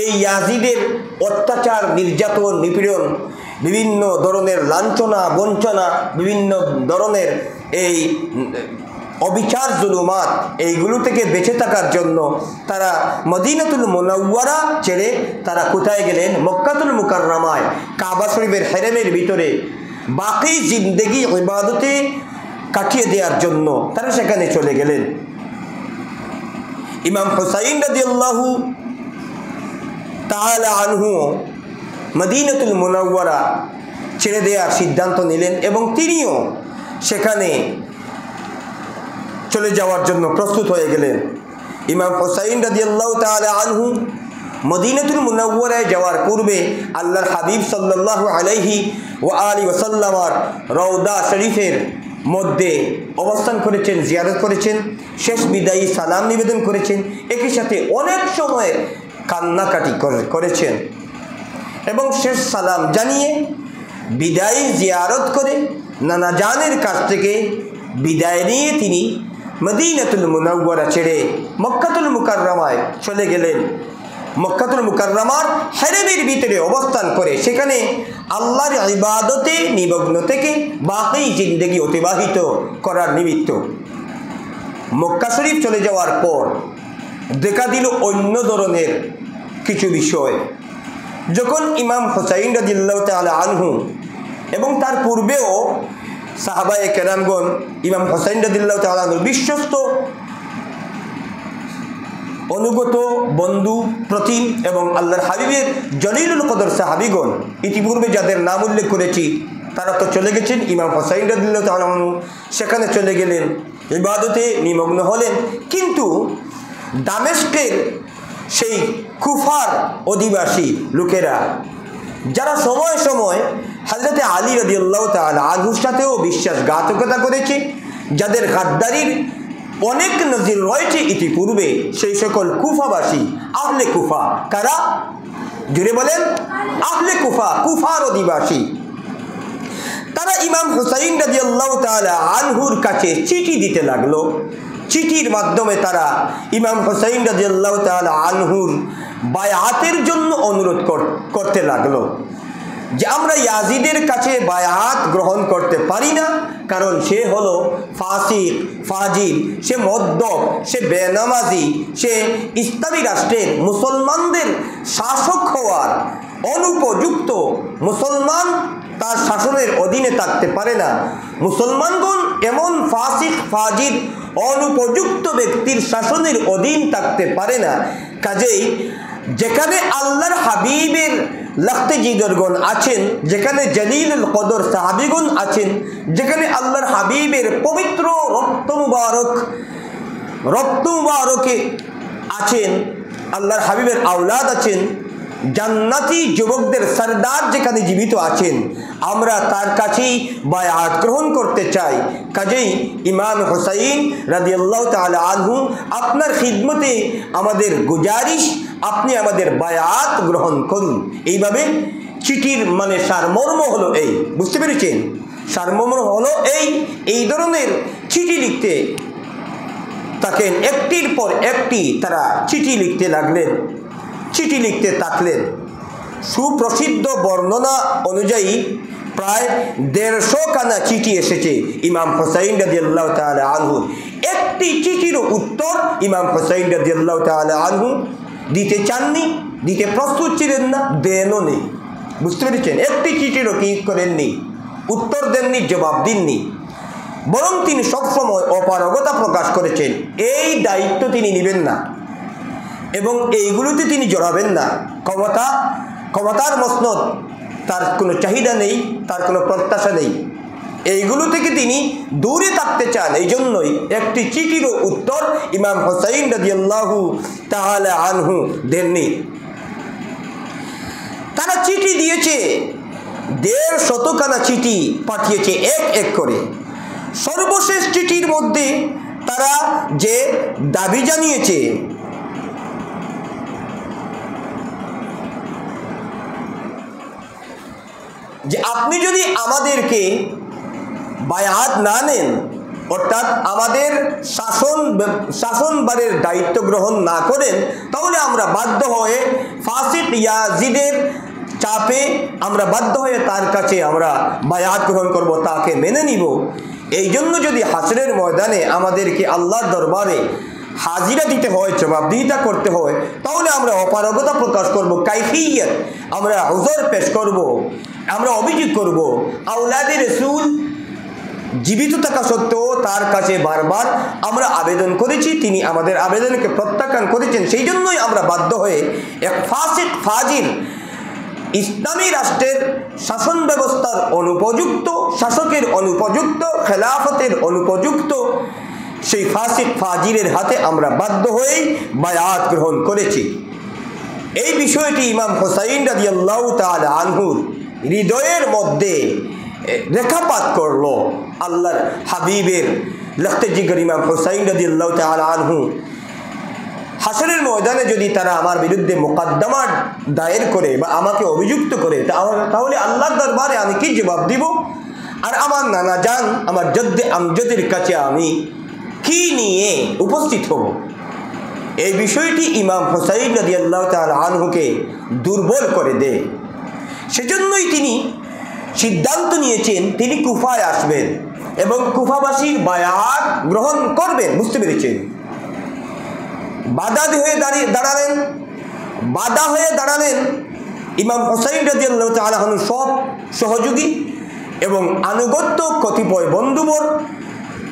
এই ইয়াজিদের অত্যাচার, নির্যাতন, নিপীড়ন, বিভিন্ন ধরনের লাঞ্ছনা, বঞ্চনা, বিভিন্ন ধরনের এই অবিচার, জুলুমাত, এইগুলো থেকে বেঁচে থাকার জন্য তারা মদিনাতুল মুনাওয়ারা ছেড়ে তারা কোথায় গেলেন? মক্কাতুল মুকাররমায় কাবা শরীফের হেরেমের ভিতরে বাকি জিন্দেগি ইবাদতে কাটিয়ে দেওয়ার জন্য তারা সেখানে চলে গেলেন। ইমাম হুসাইন রাদিয়াল্লাহু তাআলা আনহু মদিনাতুল মুনাওয়ারা ছেড়ে দেওয়ার সিদ্ধান্ত নিলেন এবং তিনিও সেখানে চলে যাওয়ার জন্য প্রস্তুত হয়ে গেলেন। ইমাম হুসাইন রাদিয়াল্লাহু তাআলা আনহু মদিনাতুল মুনাওয়ারায় যাওয়ার পূর্বে আল্লাহর হাবিব সাল্লাল্লাহু আলাইহি ওয়া আলিহি ওয়াসাল্লামার রওদা শরীফের মধ্যে অবস্থান করেছেন, জিয়ারত করেছেন, শেষ বিদায়ী সালাম নিবেদন করেছেন, একই সাথে অনেক সময় কান্নাকাটি করেছেন এবং শেষ সালাম জানিয়ে বিদায়ী জিয়ারত করে নানা জানের কাছ থেকে বিদায় নিয়ে তিনি মদিনাতুল মুনাওয়ারা ছেড়ে মক্কাতুল মুকাররমায় চলে গেলেন। মক্কাতুল মুকাররমার হেরেমের ভিতরে অবস্থান করে সেখানে আল্লাহর ইবাদতে নিমগ্ন থেকে বাকি জিন্দেগি অতিবাহিত করার নিমিত্ত। মক্কা শরীফ চলে যাওয়ার পর দেখা দিল অন্য ধরনের কিছু বিষয়। যখন ইমাম হুসাইন রাদিয়াল্লাহু তাআলা আনহু এবং তার পূর্বেও সাহাবায়ে কেরামগণ ইমাম হুসাইন রাদিয়াল্লাহু তাআলা আনহুর বিশ্বস্ত অনুগত বন্ধু প্রতিম এবং আল্লাহর হাবিবের জলিলুল কদর সাহাবীগণ ইতিপূর্বে যাদের নাম উল্লেখ করেছি তারা তো চলে গেছেন। ইমাম হুসাইন রাদিয়াল্লাহু তাআলা আনহু সেখানে চলে গেলেন, ইবাদতে নিমগ্ন হলেন। কিন্তু দামেস্কের সেই কুফার অধিবাসী লোকেরা যারা সময় সময় হযরত আলী রাদিয়াল্লাহু তাআলা আনহুর সাথেও বিশ্বাসঘাতকতা করেছে, যাদের গাদ্দারির অনেক নজির রয়েছে ইতিপূর্বে, সেই সকল কুফাবাসী আহলে কুফা, কারা? জুড়ে বলেন, আহলে কুফা, কুফার অধিবাসী। তারা ইমাম হুসাইন রাদিয়াল্লাহু তাআলা আনহুর কাছে চিঠি দিতে লাগলো। চিঠির মাধ্যমে তারা ইমাম হুসাইন রাদিয়াল্লাহু তাআলা আনহুর বায়াতের জন্য অনুরোধ করতে লাগলো যে আমরা ইয়াজিদের কাছে বায়াত গ্রহণ করতে পারি না, কারণ সে হলো ফাসিক, ফাজিল, সে মদ্যপ, সে বেনামাজি, সে ইসলামী রাষ্ট্রের মুসলমানদের শাসক হওয়ার অনুপযুক্ত, মুসলমান তার শাসনের অধীনে থাকতে পারে না। মুসলমানগণ এমন ফাসিক, ফাজিল, অনুপযুক্ত ব্যক্তির শাসনের অধীন থাকতে পারে না। কাজেই যেখানে আল্লাহর হাবিবের লাখতে জিগরগণ আছেন, যেখানে জলিলুল কদর সাহাবীগণ আছেন, যেখানে আল্লাহর হাবিবের পবিত্র রক্ত মুবারকে আছেন, আল্লাহর হাবিবের আওলাদ আছেন, জান্নাতি যুবকদের সরদার যেখানে জীবিত আছেন, আমরা তার কাছেই বায়াত গ্রহণ করতে চাই। কাজেই ইমাম হুসাইন রাদিয়াল্লাহু তাআলা আনহু, আপনার খিদমতে আমাদের গুজারিশ, আপনি আমাদের বায়াত গ্রহণ করুন। এইভাবে চিঠির মানে সারমর্ম হলো এই, বুঝতে পেরেছেন? সারমর্ম হলো এই ধরনের চিঠি লিখতে থাকেন, একটির পর একটি তারা চিঠি লিখতে লাগলেন, চিঠি লিখতে থাকলেন। সুপ্রসিদ্ধ বর্ণনা অনুযায়ী প্রায় 150 খানা চিঠি এসেছে ইমাম হুসাইন রাদিয়াল্লাহু তাআলা আনহু। একটি চিঠির উত্তর ইমাম হুসাইন রাদিয়াল্লাহু তাআলা আনহু দিতে চাননি, দিতে প্রস্তুত ছিলেন না, দেনও নেই। বুঝতে পেরেছেন? একটি চিঠিরও কি করেননি, উত্তর দেননি, জবাব দেননি। বরং তিনি সবসময় অপারগতা প্রকাশ করেছেন। এই দায়িত্ব তিনি নেবেন না এবং এইগুলোতে তিনি জড়াবেন না। ক্ষমতার মসনদ তার কোনো চাহিদা নেই, তার কোনো প্রত্যাশা নেই। এইগুলো থেকে তিনি দূরে থাকতে চান। এই জন্যই একটি চিঠিরও উত্তর ইমাম হুসাইন রাদিয়াল্লাহু তাআলা আনহু দেননি। তারা চিঠি দিয়েছে, 150 খানা চিঠি পাঠিয়েছে এক এক করে। সর্বশেষ চিঠির মধ্যে তারা যে দাবি জানিয়েছে যে আপনি যদি আমাদেরকে বায়াত না নেন, অর্থাৎ আমাদের শাসনভারের দায়িত্ব গ্রহণ না করেন, তাহলে আমরা বাধ্য হয়ে ফাসিক ইয়াজিদের চাপে আমরা বাধ্য হয়ে তার কাছে আমরা বায়াত গ্রহণ করব, তাকে মেনে নিব। এই জন্য যদি হাসরের ময়দানে আমাদেরকে আল্লাহর দরবারে হাজিরা দিতে হয়, জবাবদিহিতা করতে হয়, তাহলে আমরা অপারগতা প্রকাশ করব, কাইফিয়ত আমরা উযর পেশ করব, আমরা অভিযোগ করব। আওলাদে রাসূল জীবিত থাকা সত্ত্বেও তার কাছে বারবার আমরা আবেদন করেছি, তিনি আমাদের আবেদনকে প্রত্যাখ্যান করেছেন। সেই জন্যই আমরা বাধ্য হয়ে এক ফাসিক ফাজির ইসলামী রাষ্ট্রের শাসন ব্যবস্থার অনুপযুক্ত, শাসকের অনুপযুক্ত, খেলাফতের অনুপযুক্ত সেই ফাসিক ফাজিরের হাতে আমরা বাধ্য হয়ে বায়াত গ্রহণ করেছি। এই বিষয়টি ইমাম হুসাইন রাদিয়াল্লাহু তাআলা আনহুর হৃদয়ের মধ্যে রেখাপাত করলো। আল্লাহর হাবিবের লখতে জিগর ইমাম হুসাইন রাদিয়াল্লাহু তাআলা আনহু হাসরের ময়দানে যদি তারা আমার বিরুদ্ধে মোকদ্দমা দায়ের করে বা আমাকে অভিযুক্ত করে, তাহলে আল্লাহর দরবারে আমি কি জবাব দিব? আর আমার নানা জান, আমার জদ্দে আমজদের কাছে আমি কি নিয়ে উপস্থিত হব? এই বিষয়টি ইমাম হুসাইন রাদিয়াল্লাহু তাআলা আনহুকে দুর্বল করে দেয়। সেজন্যই তিনি সিদ্ধান্ত নিয়েছেন তিনি কুফায় আসবেন এবং কুফাবাসীর বায়াত গ্রহণ করবেন। বুঝতে পেরেছেন? বাধা হয়ে দাঁড়ালেন ইমাম হুসাইন রাদিয়াল্লাহু তাআলা আনহু সব সহযোগী এবং আনুগত্য কতিপয় বন্ধুবর,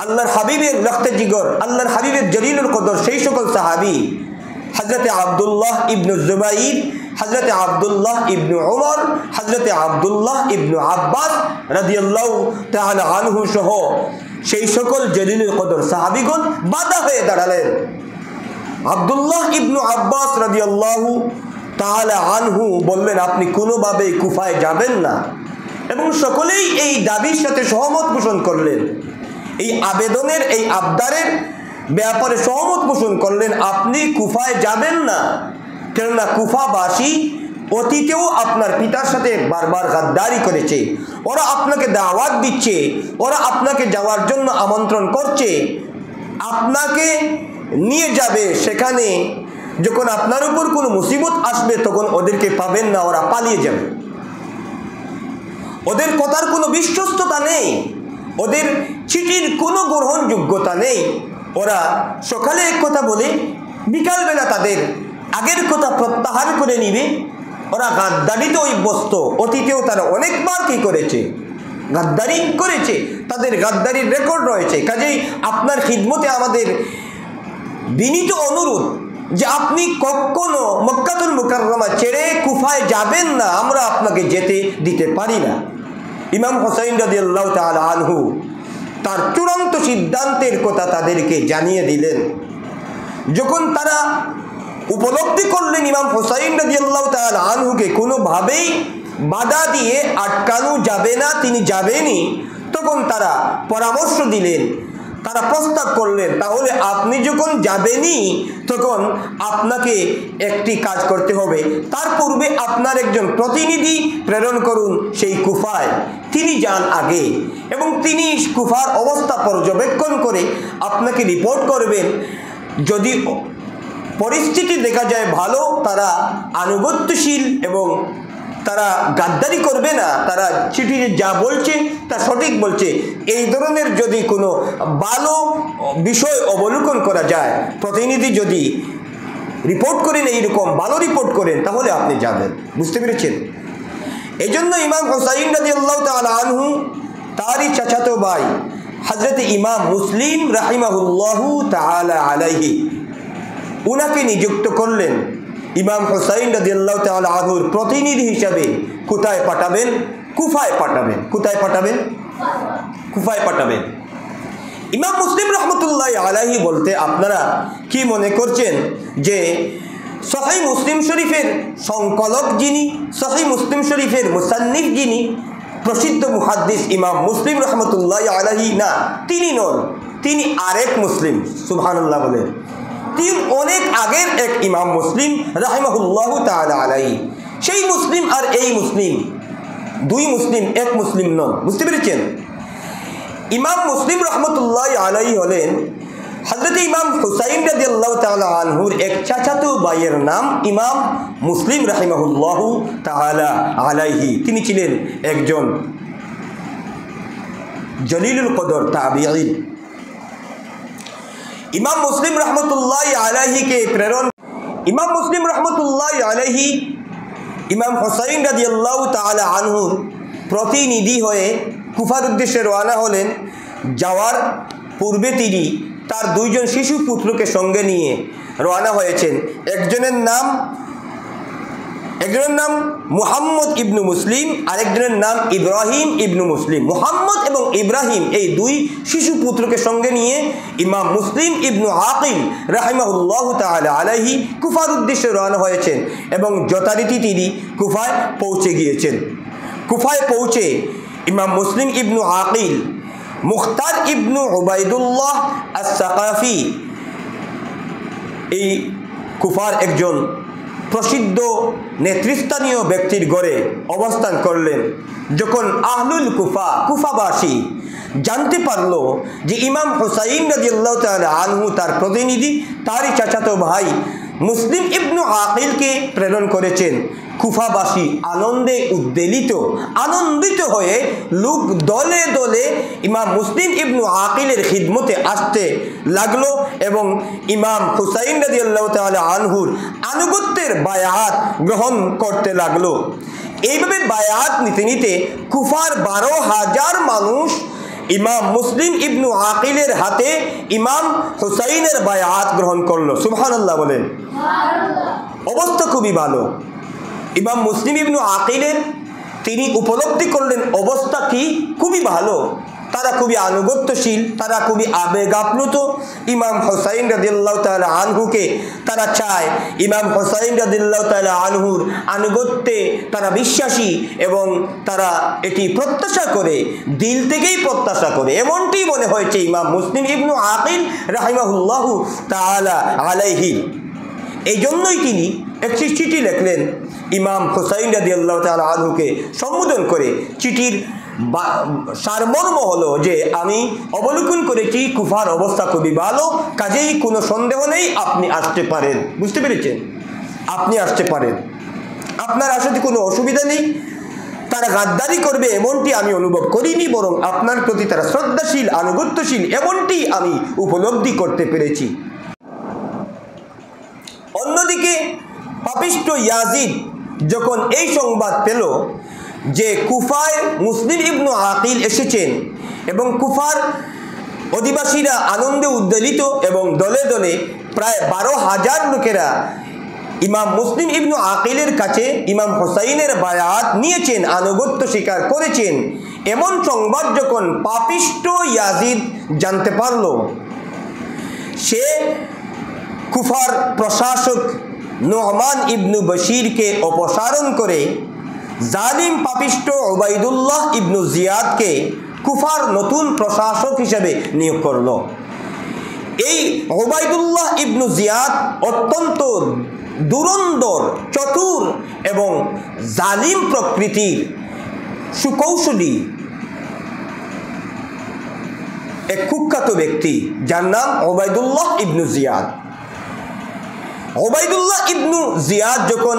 আল্লাহর হাবিবের লখতে জিগর, আল্লাহর হাবিবের জলিলুল কদর সেই সকল সাহাবী হযরতে আব্দুল্লাহ ইবনে জুবাইর, হযরতে আব্দুল্লাহ ইবনে উমর, হযরতে আব্দুল্লাহ ইবনে আব্বাস রাদিয়াল্লাহু তাআলা আনহু সহ সেই সকল জলিলুল কদর সাহাবীগণ বাধা হয়ে দাঁড়ালেন। আব্দুল্লাহ ইবনে আব্বাস রাদিয়াল্লাহু তাআলা আনহু বললেন, আপনি কোনোভাবেই কুফায় যাবেন না, এবং সকলেই এই দাবির সাথে সহমত পোষণ করলেন। এই আবেদনের, এই আবদারের ব্যাপারে সহমত পোষণ করলেন, আপনি কুফায় যাবেন না, কেননা কুফাবাসী অতীতেও আপনার পিতার সাথে বারবার গাদ্দারি করেছে, ওরা আপনাকে দাওয়াত দিচ্ছে, ওরা আপনাকে যাওয়ার জন্য আমন্ত্রণ করছে, আপনাকে নিয়ে যাবে, সেখানে যখন আপনার উপর কোনো মুসিবত আসবে তখন ওদেরকে পাবেন না, ওরা পালিয়ে যাবে। ওদের কথার কোনো বিশ্বস্ততা নেই, ওদের চিঠির কোনো গ্রহণযোগ্যতা নেই। ওরা সকালে এক কথা বলে বিকালবেলা তাদের আগের কথা প্রত্যাহার করে নিবে। ওরা গাদ্দারিতে অভ্যস্ত, অতীতেও তারা অনেকবার কি করেছে, গাদ্দারি করেছে, তাদের গাদ্দারির রেকর্ড রয়েছে। কাজেই আপনার খিদমতে আমাদের বিনীত অনুরোধ যে আপনি কখনো মক্কাতুল মুকাররমা ছেড়ে কুফায় যাবেন না, আমরা আপনাকে যেতে দিতে পারি না। ইমাম হুসাইন রাদিয়াল্লাহু তাআলা আনহু তার চূড়ান্ত সিদ্ধান্তের কথা তাদেরকে জানিয়ে দিলেন। যখন তারা উপলব্ধি করলেন ইমাম হুসাইন রাদিয়াল্লাহু তাআলা আনহুকে কোনোভাবেই বাধা দিয়ে আটকানো যাবে না, তিনি যাবেনই, তখন তারা পরামর্শ দিলেন, তারা প্রস্তাব করলেন, তাহলে আপনি যখন যাবেনই তখন আপনাকে একটি কাজ করতে হবে, তার পূর্বে আপনার একজন প্রতিনিধি প্রেরণ করুন সেই কুফায়, তিনি যান আগে এবং তিনি কুফার অবস্থা পর্যবেক্ষণ করে আপনাকে রিপোর্ট করবেন। যদি পরিস্থিতি দেখা যায় ভালো, তারা আনুগত্যশীল এবং তারা গাদ্দারি করবে না, তারা চিঠিতে যা বলছে তা সঠিক বলছে, এই ধরনের যদি কোনো ভালো বিষয় অবলোকন করা যায়, প্রতিনিধি যদি রিপোর্ট করেন, এইরকম ভালো রিপোর্ট করেন, তাহলে আপনি যাবেন। বুঝতে পেরেছেন? এই জন্য ইমাম হুসাইন রাদিয়াল্লাহু তাআলা আনহু তারই চাচাতো ভাই হযরত ইমাম মুসলিম রাহিমাহুল্লাহু তাআলা আলাইহি উনাকে নিযুক্ত করলেন ইমাম হুসাইন রাদিয়াল্লাহু তাআলা আনহুর প্রতিনিধি হিসাবে। কোথায় পাঠাবেন? কুফায় পাঠাবেন। কোথায় পাঠাবেন? কুফায় পাঠাবেন। ইমাম মুসলিম রহমতুল্লাহি আলাইহি বলতে আপনারা কি মনে করছেন যে সহিহ মুসলিম শরীফের সংকলক যিনি, সহিহ মুসলিম শরীফের মুসান্নিফ যিনি, প্রসিদ্ধ মুহাদ্দিস ইমাম মুসলিম রহমতুল্লাহি আলাইহি? না, তিনি নন, তিনি আরেক মুসলিম। সুবহানাল্লাহ বলেন। তিনি অনেক আগের এক ইমাম মুসলিম রাহিমাহুল্লাহু তাআলা আলাইহি। সেই মুসলিম আর এই মুসলিম দুই মুসলিম, এক মুসলিম নন। বুঝতে পেরেছেন? ইমাম মুসলিম রহমতুল্লাহি আলাইহি হলেন হযরত ইমাম হুসাইন রাদিয়াল্লাহু তাআলা আনহুর এক চাচাতো ভাইয়ের নাম ইমাম মুসলিম রাহিমাহুল্লাহু তাআলা আলাইহি। তিনি ছিলেন একজন জলিলুল কদর তাবিঈন। ইমাম মুসলিম রহমতুল্লাহি আলাইহিকে প্রেরণ, ইমাম মুসলিম রহমতুল্লাহি আলাইহি ইমাম হুসাইন রাদিয়াল্লাহু তাআলা আনহুর প্রতিনিধি হয়ে কুফার উদ্দেশ্যে রওনা হলেন। যাওয়ার পূর্বে তিনি তার দুইজন শিশু পুত্রকে সঙ্গে নিয়ে রওনা হয়েছেন। একজনের নাম মুহাম্মদ ইবনু মুসলিম, আরেকজনের নাম ইব্রাহিম ইবনু মুসলিম। মুহাম্মদ এবং ইব্রাহিম এই দুই শিশু পুত্রকে সঙ্গে নিয়ে ইমাম মুসলিম ইবনু আকিল রাহিমাহুল্লাহু তাআলা আলাইহি কুফার উদ্দেশ্যে রওনা হয়েছেন এবং যথারীতি তিনি কুফায় পৌঁছে গিয়েছেন। কুফায় পৌঁছে ইমাম মুসলিম ইবনু আকিল মুখতার ইবনু উবাইদুল্লাহ আস-সাকাফি, এই কুফার একজন প্রসিদ্ধ নেতৃস্থানীয় ব্যক্তির ঘরে অবস্থান করলেন। যখন আহলুল কুফাবাসী জানতে পারলো যে ইমাম হুসাইন রাদিয়াল্লাহু তাআলা আনহু তার প্রতিনিধি, তারই চাচাতো ভাই মুসলিম ইবনু আকিলকে প্রেরণ করেছেন, কুফাবাসী আনন্দিত হয়ে লোক দলে দলে ইমাম মুসলিম ইবনু আকিলের খিদমতে আসতে লাগলো এবং ইমাম হুসাইন রাদিয়াল্লাহু তাআলা আনহুর আনুগত্যের বায়াত গ্রহণ করতে লাগলো। এইভাবে বায়াত নিতে নিতে কুফার 12,000 মানুষ ইমাম মুসলিম ইবনু আকিলের হাতে ইমাম হুসাইনের বায়াত গ্রহণ করলো। সুবহানাল্লাহ বলেন। অবস্থা খুবই ভালো। ইমাম মুসলিম ইবনু আকিলের তিনি উপলব্ধি করলেন অবস্থা কি খুবই ভালো, তারা খুবই আনুগত্যশীল, তারা খুবই আবেগ আপ্লুত। ইমাম হুসাইন রাদিয়াল্লাহু তাআলা আনহুকে তারা চায়, ইমাম হুসাইন রাদিয়াল্লাহু তাআলা আনহুর আনুগত্যে তারা বিশ্বাসী এবং তারা এটি প্রত্যাশা করে, দিল থেকেই প্রত্যাশা করে। এমনটি মনে হয়েছে ইমাম মুসলিম ইবনু আকিল রাহিমাহুল্লাহু তাআলা আলাইহি। এই জন্যই তিনি একটি চিঠি লিখলেন ইমাম হুসাইন রাদিয়াল্লাহু তাআলা আনহুকে সম্বোধন করে। চিঠির সারমর্ম হলো যে আমি অবলোকন করেছি কুফার অবস্থা খুবই ভালো, কাজেই কোনো সন্দেহ নেই, আপনি আসতে পারেন। বুঝতে পেরেছেন? আপনি আসতে পারেন, আপনার আসতে কোনো অসুবিধা নেই। তারা গাদ্দারি করবে এমনটি আমি অনুভব করিনি, বরং আপনার প্রতি তারা শ্রদ্ধাশীল, আনুগত্যশীল, এমনটি আমি উপলব্ধি করতে পেরেছি। অন্যদিকে পাপিষ্ঠ ইয়াজিদ যখন এই সংবাদ পেল যে কুফায় মুসলিম ইবনু আকিল এসেছেন এবং কুফার অধিবাসীরা আনন্দে উদ্বেলিত এবং দলে দলে প্রায় 12,000 লোকেরা ইমাম মুসলিম ইবনু আকিলের কাছে ইমাম হুসাইনের বায়াত নিয়েছেন, আনুগত্য স্বীকার করেছেন, এমন সংবাদ যখন পাপিষ্ঠ ইয়াজিদ জানতে পারল, সে কুফার প্রশাসক নু'মান ইবনু বশিরকে অপসারণ করে জালিম পাপিষ্ঠ উবাইদুল্লাহ ইবনু জিয়াদকে কুফার নতুন প্রশাসক হিসেবে নিয়োগ করল। এই উবাইদুল্লাহ ইবনু জিয়াদ অত্যন্ত দুরন্দর, চতুর এবং জালিম প্রকৃতির সুকৌশলী এক কুখ্যাত ব্যক্তি, যার নাম উবাইদুল্লাহ ইবনু জিয়াদ। উবাইদুল্লাহ ইবনু জিয়াদ যখন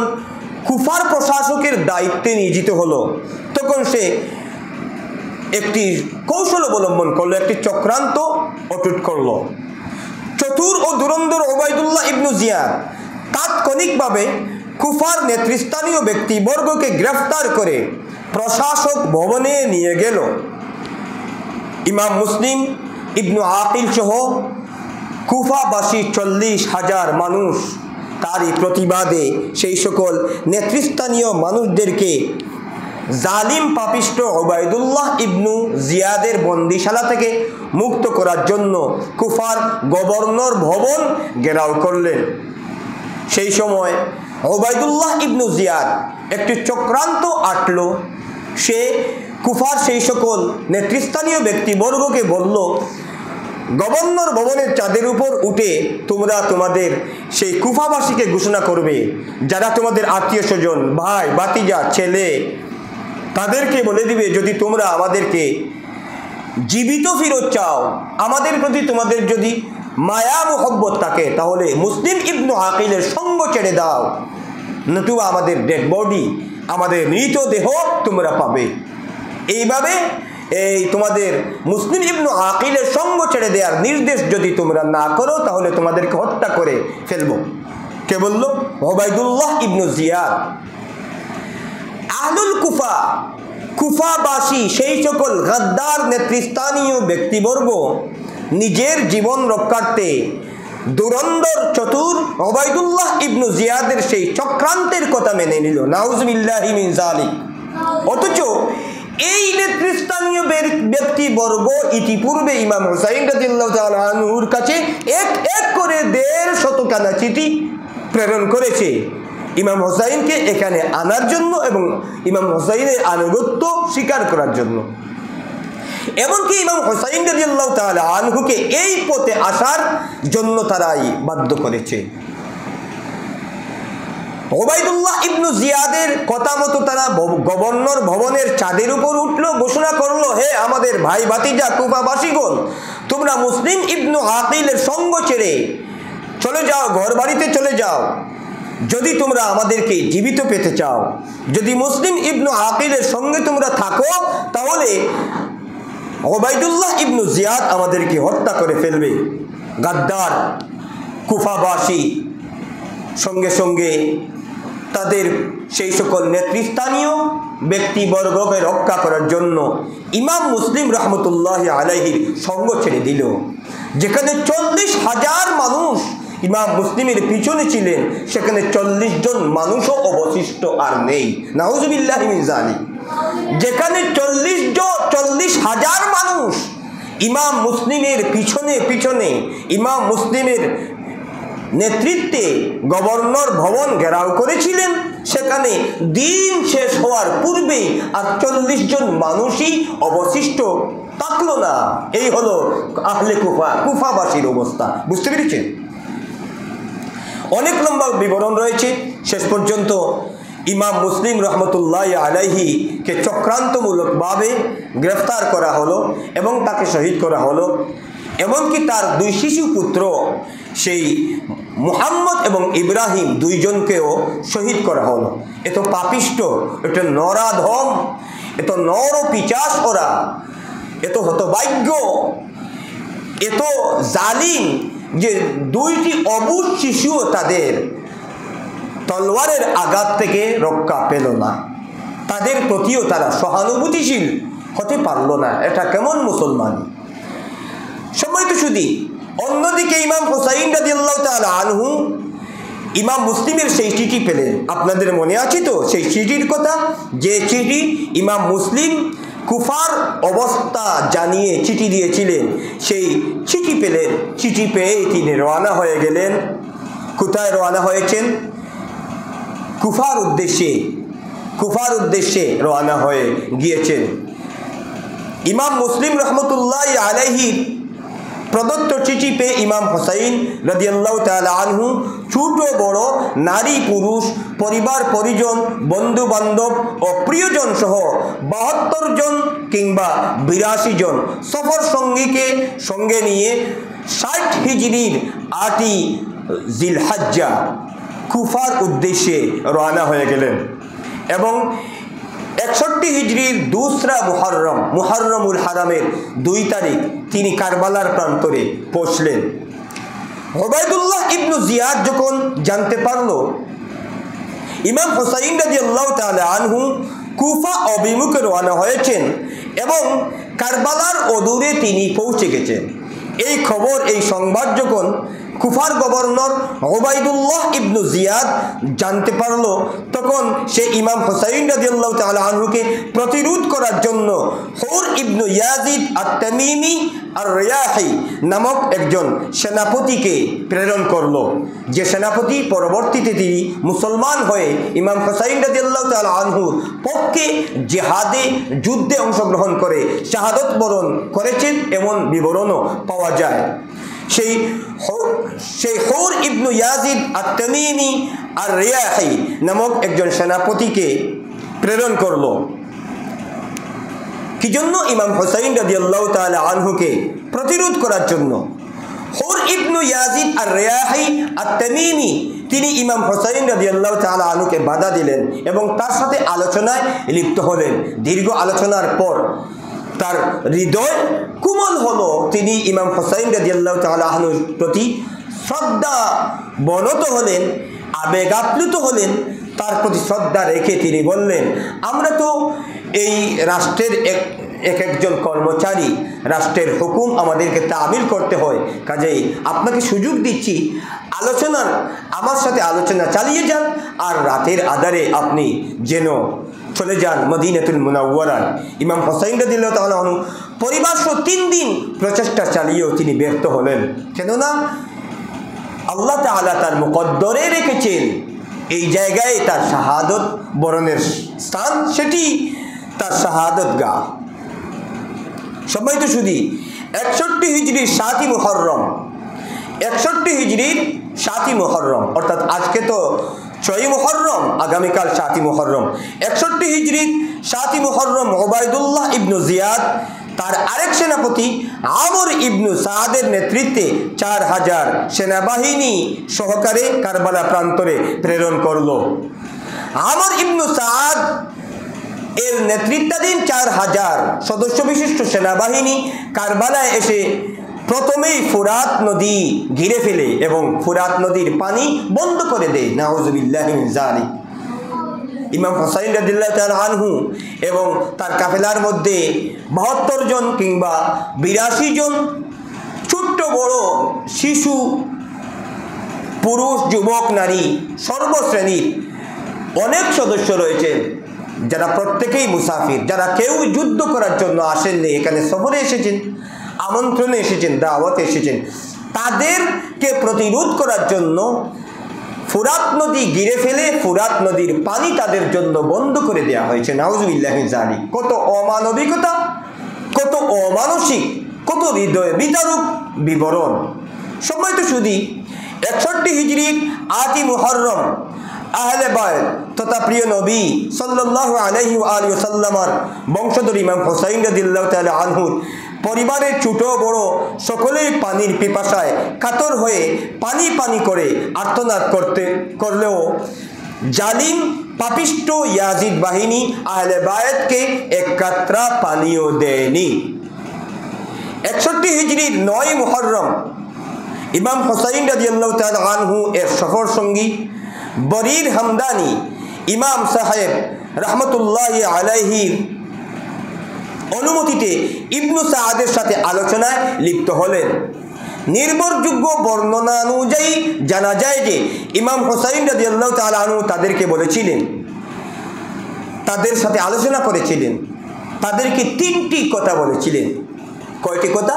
কুফার প্রশাসকের দায়িত্বে নিয়োজিত হলো, তখন সে একটি কৌশল অবলম্বন করলো, একটি চক্রান্ত অটুট করলো। চতুর ও ধুরন্ধর ওবায়দুল্লাহ ইবনু জিয়াদ তাৎক্ষণিকভাবে কুফার নেতৃস্থানীয় ব্যক্তিবর্গকে গ্রেফতার করে প্রশাসক ভবনে নিয়ে গেল। ইমাম মুসলিম ইবনু আকিল সহ কুফাবাসী 40,000 মানুষ তারই প্রতিবাদে সেই সকল নেতৃস্থানীয় মানুষদেরকে জালিম পাপিষ্ট ওবায়দুল্লাহ ইবনু জিয়াদের বন্দিশালা থেকে মুক্ত করার জন্য কুফার গভর্নর ভবন ঘেরাও করলেন। সেই সময় ওবায়দুল্লাহ ইবনু জিয়াদ একটি চক্রান্ত আটল। সে কুফার সেই সকল নেতৃস্থানীয় ব্যক্তিবর্গকে বলল, গভর্নর ভবনের চাঁদের উপর উঠে তোমরা তোমাদের সেই কুফাবাসীকে ঘোষণা করবে, যারা তোমাদের আত্মীয় স্বজন, ভাই, ভাতিজা, ছেলে, তাদেরকে বলে দিবে, যদি তোমরা আমাদেরকে জীবিত ফেরত চাও, আমাদের প্রতি তোমাদের যদি মায়া মোহব্বত থাকে, তাহলে মুসলিম ইবনু আকিলের সঙ্গ ছেড়ে দাও, নতুবা আমাদের ডেড বডি, আমাদের মৃতদেহ তোমরা পাবে। এইভাবে এই তোমাদের মুসলিম ইবনু আকিলের সঙ্গ ছেড়ে দেওয়ার নির্দেশ যদি তোমরা না করো, তাহলে তোমাদেরকে হত্যা করে ফেলবো। কে বলল? ওবায়দুল্লাহ ইবনু জিয়াদ। আহলুল কুফা, কুফাবাসী সেই সকল গাদ্দার নেতৃস্থানীয় ব্যক্তিবর্গ নিজের জীবন রক্ষার্থে দুরন্দর চতুর ওবায়দুল্লাহ ইবনু জিয়াদের সেই চক্রান্তের কথা মেনে নিল। নাউজুবিল্লাহি মিন যালিক। অথচ এই নেতৃস্থানীয় ব্যক্তিবর্গ ইতিপূর্বে ইমাম হুসাইন রাদিয়াল্লাহু তাআলা আনহুর কাছে এক এক করে 150 খানা চিঠি প্রেরণ করেছে ইমাম হুসাইনকে এখানে আনার জন্য এবং ইমাম হুসাইনের আনুগত্য স্বীকার করার জন্য। এমনকি ইমাম হুসাইন রাদিয়াল্লাহু তাআলা আনহুকে এই পথে আসার জন্য তারাই বাধ্য করেছে। ওবায়দুল্লাহ ইবনু জিয়াদের কথা মতো তারা গভর্নর ভবনের চাঁদের উপর উঠলো, ঘোষণা করলো, হে আমাদের ভাই ভাতিজা কুফাবাসীগণ, তোমরা মুসলিম ইবনু আকিলের সঙ্গ ছেড়ে চলে যাও, ঘর বাড়িতে চলে যাও, যদি তোমরা আমাদেরকে জীবিত পেতে চাও, যদি মুসলিম ইবনু আকিলের সঙ্গে তোমরা থাকো, তাহলে ওবায়দুল্লাহ ইবনু জিয়াদ আমাদেরকে হত্যা করে ফেলবে। গাদ্দার কুফাবাসী সঙ্গে সঙ্গে তাদের সেই সকল নেতৃস্থানীয় ব্যক্তিবর্গকে রক্ষা করার জন্য ইমাম মুসলিম রহমতুল্লাহি আলাইহির সঙ্গ ছেড়ে দিল। যেখানে 40,000 মানুষ ইমাম মুসলিমের পিছনে ছিলেন, সেখানে 40 জন মানুষও অবশিষ্ট আর নেই। নাউজুবিল্লাহি মিন যালিক। যেখানে 40,000 মানুষ ইমাম মুসলিমের পিছনে পিছনে ইমাম মুসলিমের নেতৃত্বে গভর্নর ভবন ঘেরাও করেছিলেন, সেখানে দিন শেষ হওয়ার পূর্বেই আর 40 জন মানুষই অবশিষ্ট থাকলো না। এই হলো আহলে কুফা, কুফাবাসীর অবস্থা। বুঝতে পেরেছেন? অনেক লম্বা বিবরণ রয়েছে। শেষ পর্যন্ত ইমাম মুসলিম রহমতুল্লাহ আলাইহিকে চক্রান্তমূলকভাবে গ্রেফতার করা হলো এবং তাকে শহীদ করা হলো। এমনকি তার 2 শিশু পুত্র সেই মুহাম্মদ এবং ইব্রাহিম 2 জনকেও শহীদ করা হলো। এত পাপিষ্ট, এত নরাধম, এত নর পিচাস ওরা, এত হতভাগ্য, এত জালিম যে 2টি অবুঝ শিশুও তাদের তলোয়ারের আঘাত থেকে রক্ষা পেল না। তাদের প্রতিও তারা সহানুভূতিশীল হতে পারল না। এটা কেমন মুসলমান? সম্মানিত সুধী, অন্যদিকে ইমাম হুসাইন রাদিয়াল্লাহু তাআলা আনহু ইমাম মুসলিমের সেই চিঠি পেলেন। আপনাদের মনে আছে তো সেই চিঠির কথা, যে চিঠি ইমাম মুসলিম কুফার অবস্থা জানিয়ে চিঠি দিয়েছিলেন। সেই চিঠি পেলেন। চিঠি পেয়ে তিনি রওনা হয়ে গেলেন। কোথায় রওনা হয়েছেন? কুফার উদ্দেশ্যে রওনা হয়ে গিয়েছেন। ইমাম মুসলিম রহমতুল্লাহ আলাইহি প্রদত্ত চিঠি পেয়ে ইমাম হুসাইন রাদিয়াল্লাহু তাআলা আনহু ছোট বড়, নারী পুরুষ, পরিবার পরিজন, বন্ধু বান্ধব ও প্রিয়জন সহ 72 জন কিংবা 82 জন সফর সঙ্গীকে সঙ্গে নিয়ে 60 হিজরির 8ই জিলহজ্জা কুফার উদ্দেশ্যে রওনা হয়ে গেলেন এবং 61 হিজরির 2রা মুহররমুল হারামের 2 তারিখ তিনি কারবালার প্রান্তরে পৌঁছলেন। উবাইদুল্লাহ ইবনু জিয়াদ যখন জানতে পারল ইমাম হুসাইন রাদিয়াল্লাহু তাআলা আনহু কুফা অভিমুখে রওনা হয়েছেন এবং কারবালার অদূরে তিনি পৌঁছে গেছেন, এই খবর, এই সংবাদ যখন কুফার গভর্নর উবাইদুল্লাহ ইবনু জিয়াদ জানতে পারল, তখন সে ইমাম হুসাইন রাদিয়াল্লাহু তাআলা আনহুকে প্রতিরোধ করার জন্য হুর ইবনু ইয়াজিদ আত-তামিমি আর-রিয়াহি নামক একজন সেনাপতিকে প্রেরণ করল, যে সেনাপতি পরবর্তীতে তিনি মুসলমান হয়ে ইমাম হুসাইন রাদিয়াল্লাহু তাআলা আনহুর পক্ষে জিহাদে যুদ্ধে অংশগ্রহণ করে শাহাদত বরণ করেছেন এমন বিবরণও পাওয়া যায়। সেই হুর ইবনু ইয়াজিদ আত-তামিমি আর-রিয়াহি নামক একজন সেনাপতিকে প্রেরণ করল। কি জন্য? ইমাম হুসাইন রাদিয়াল্লাহু তাআলা আনহুকে প্রতিরোধ করার জন্য। হুর ইবনু ইয়াজিদ আর-রিয়াহি আত-তামিমি তিনি ইমাম হুসাইন রাদিয়াল্লাহু তাআলা আনহুকে বাধা দিলেন এবং তার সাথে আলোচনায় লিপ্ত হলেন। দীর্ঘ আলোচনার পর তার হৃদয় কোমল হলো, তিনি ইমাম হুসাইন রাদিয়াল্লাহু তাআলা আনহুর প্রতি শ্রদ্ধা বনত হলেন, আবেগ আপ্লুত হলেন। তার প্রতি শ্রদ্ধা রেখে তিনি বললেন, আমরা তো এই রাষ্ট্রের একজন কর্মচারী, রাষ্ট্রের হুকুম আমাদেরকে তামিল করতে হয়, কাজেই আপনাকে সুযোগ দিচ্ছি, আমার সাথে আলোচনা চালিয়ে যান, আর রাতের আধারে আপনি যেন চলে যান মদিনাতুল মুনাওয়ারায়। ইমাম হুসাইন রাদিয়াল্লাহু তাআলা আনহু পরিবার সহ 3 দিন প্রচেষ্টা চালিয়েও তিনি ব্যর্থ হলেন, কেননা আল্লাহ তাআলা তার মুকদ্দরে রেখেছেন এই জায়গায় তার শাহাদত বরণের স্থান, সেটি তার শাহাদত গাহ। সম্মানিত সুধী, 61 হিজরির 7ই মুহররম, 61 হিজরির 7ই মুহররম, অর্থাৎ আজকে তো 6ই মুহররম, আগামীকাল 7ই মুহররম। 61 হিজরির 7ই মুহররম উবাইদুল্লাহ ইবনু জিয়াদ তার আরেক সেনাপতি আমর ইবনু সাদের নেতৃত্বে 4000 সেনাবাহিনী সহকারে কারবালা প্রান্তরে প্রেরণ করল। আমর ইবনু সাদ এর নেতৃত্বাধীন 4000 সদস্য বিশিষ্ট সেনাবাহিনী কারবালায় এসে প্রথমেই ফুরাত নদী ঘিরে ফেলে এবং ফুরাত নদীর পানি বন্ধ করে দেয়। নাউযুবিল্লাহি মিন যালিক। ইমাম হুসাইন রাদিয়াল্লাহু তাআলা আনহু এবং তার কাফেলার মধ্যে 72 জন কিংবা 82 জন ছোট্ট বড় শিশু, পুরুষ, যুবক, নারী, সর্বশ্রেণীর অনেক সদস্য রয়েছেন, যারা প্রত্যেকেই মুসাফির, যারা কেউ যুদ্ধ করার জন্য আসেননি, এখানে সফরে এসেছেন, আমন্ত্রণে এসেছেন, দাওয়াতে এসেছেন। তাদেরকে প্রতিরোধ করার জন্য ফুরাত নদী ঘিরে ফেলে ফুরাত নদীর পানি তাদের জন্য বন্ধ করে দেওয়া হয়েছে। নাউযুবিল্লাহি মিন যালিক। কত অমানবিকতা, কত অমানসিক, কত হৃদয় বিদারক বিবরণ। সম্মানিত সুধী, 61 হিজরির 8ই মুহররম আহলে বায়ত তথা প্রিয় নবী সাল্লাল্লাহু আলাইহি ওয়া আলিহি ওয়াসাল্লামের বংশধর ইমাম হুসাইন রাদিয়াল্লাহু তাআলা আনহুর পরিবারের ছোট বড় সকলেই পানির পিপাসায় কাতর হয়ে পানি পানি করে আর্তনাদ করলেও জালিম পাপিষ্ট ইয়াজিদ বাহিনী আহলে বায়তকে এক কাতরা পানিও দেয়নি। 61 হিজরির 9ই মুহররম ইমাম হুসাইন রাদিয়াল্লাহু তাআলা আনহু এর সফর সঙ্গী বরির হামদানি ইমাম সাহেব রহমতুল্লাহি আলাইহির অনুমতিতে ইবনু সাদের সাথে আলোচনায় লিপ্ত হলেন। নির্ভরযোগ্য বর্ণনা অনুযায়ী জানা যায় যে ইমাম হুসাইন রাদিয়াল্লাহু তাআলা আনহু তাদেরকে বলেছিলেন, তাদের সাথে আলোচনা করেছিলেন, তাদেরকে 3টি কথা বলেছিলেন। কয়টি কথা?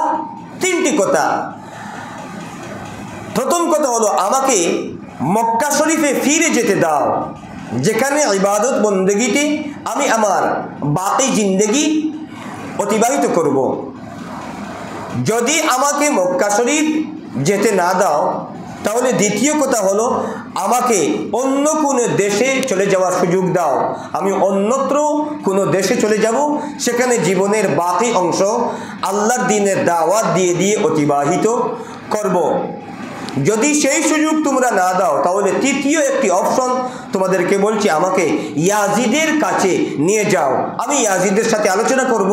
3টি কথা। প্রথম কথা হলো, আমাকে মক্কা শরীফে ফিরে যেতে দাও, যেখানে ইবাদত বন্দেগীতে আমি আমার বাকি জিন্দেগি অতিবাহিত করব। যদি আমাকে মক্কা শরীফ যেতে না দাও, তাহলে দ্বিতীয় কথা হলো, আমাকে অন্য কোনো দেশে চলে যাওয়ার সুযোগ দাও, আমি অন্যত্র কোনো দেশে চলে যাব, সেখানে জীবনের বাকি অংশ আল্লাহর দ্বীনের দাওয়াত দিয়ে দিয়ে অতিবাহিত করব। যদি সেই সুযোগ তোমরা না দাও, তাহলে তৃতীয় একটি অপশন তোমাদেরকে বলছি, আমাকে ইয়াজিদের কাছে নিয়ে যাও, আমি ইয়াজিদের সাথে আলোচনা করব।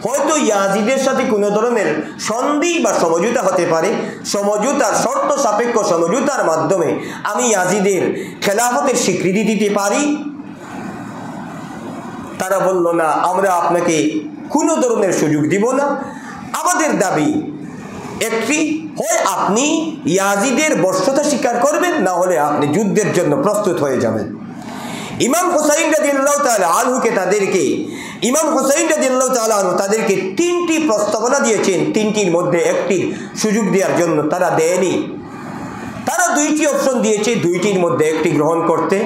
হয়তো ইয়াজিদের সাথে কোনো ধরনের সন্ধি বা সমঝোতা হতে পারে, সমঝোতার শর্ত সাপেক্ষ সমঝোতার মাধ্যমে আমি ইয়াজিদের খেলাফতের স্বীকৃতি দিতে পারি। তারা বলল, না, আমরা আপনাকে কোনো ধরনের সুযোগ দিব না। আমাদের দাবি একটি, হয় আপনি ইয়াজিদের বর্ষতা স্বীকার করবেন, না হলে আপনি যুদ্ধের জন্য প্রস্তুত হয়ে যাবেন। ইমাম হুসাইন রাদিয়াল্লাহু তাআলা আনহুকে তাদেরকে তিনটি প্রস্তাবনা দিয়েছেন, তিনটির মধ্যে একটির সুযোগ দেওয়ার জন্য তারা দেয়নি। তারা দুইটি অপশন দিয়েছে, দুইটির মধ্যে একটি গ্রহণ করতে।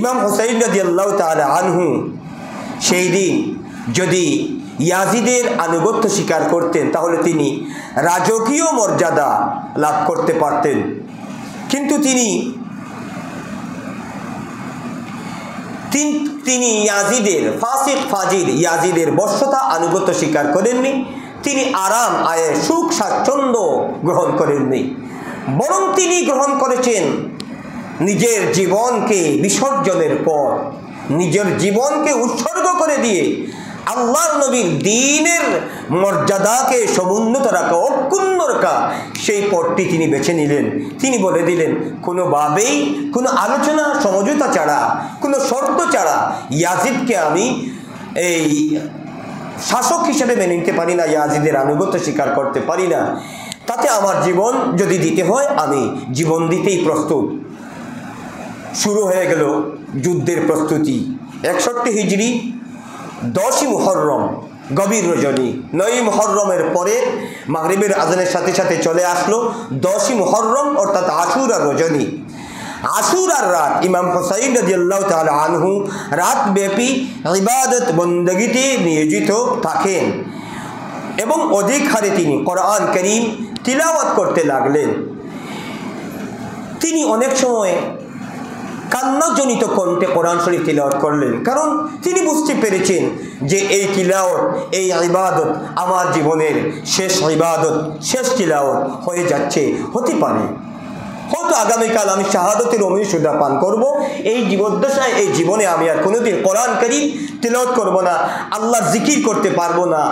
ইমাম হুসাইন রাদিয়াল্লাহু তাআলা আনহু সেই দিন যদি ইয়াজিদের আনুগত্য স্বীকার করতেন, তাহলে তিনি রাজকীয় মর্যাদা লাভ করতে পারতেন। কিন্তু তিনি ইয়াজিদের ফাসিক ফাজির ইয়াজিদের বর্ষতা আনুগত্য স্বীকার করেননি। তিনি আরাম আয়ে সুখ স্বাচ্ছন্দ্য গ্রহণ করেননি, বরং তিনি গ্রহণ করেছেন নিজের জীবনকে বিসর্জনের পর, নিজের জীবনকে উৎসর্গ করে দিয়ে আল্লাহর নবীর দ্বীনের মর্যাদাকে সমুন্নত রাখা, অক্ষুণ্ণ রাখা, সেই পথটি তিনি বেছে নিলেন। তিনি বলে দিলেন, কোনোভাবেই কোনো আলোচনা সমঝোতা ছাড়া, কোনো শর্ত ছাড়া ইয়াজিদকে আমি এই শাসক হিসেবে মেনে নিতে পারি না, ইয়াজিদের আনুগত্য স্বীকার করতে পারি না। তাতে আমার জীবন যদি দিতে হয়, আমি জীবন দিতেই প্রস্তুত। শুরু হয়ে গেল যুদ্ধের প্রস্তুতি। 61 হিজরি 10ই মুহররম, গভীর রজনী। 9ই মুহররমের পরে মাগরিবের আজানের সাথে সাথে চলে আসলো 10ই মুহররম, অর্থাৎ আশুরার রজনী। আশুরার রাত ইমাম হুসাইন রাদিয়াল্লাহু তাআলা আনহু রাত ব্যাপী ইবাদত বন্দেগীতে নিয়োজিত থাকেন এবং অধিক হারে তিনি কোরআন কারীম তিলাওয়াত করতে লাগলেন। তিনি অনেক সময় কান্নাজনিত কণ্ঠে কোরআন শরীফ তিলাওয়াত করলেন, কারণ তিনি বুঝতে পেরেছেন যে এই তিলাওয়াত, এই ইবাদত আমার জীবনের শেষ ইবাদত, শেষ তিলাওয়াত হয়ে যাচ্ছে, হতে পারে হয়তো আগামীকাল আমি শাহাদতের অমৃত সুধা পান করব। এই জীবদ্দশায়, এই জীবনে আমি আর কোনোদিন কোরআন কারীম তিলাওয়াত করব না, আল্লাহর জিকির করতে পারবো না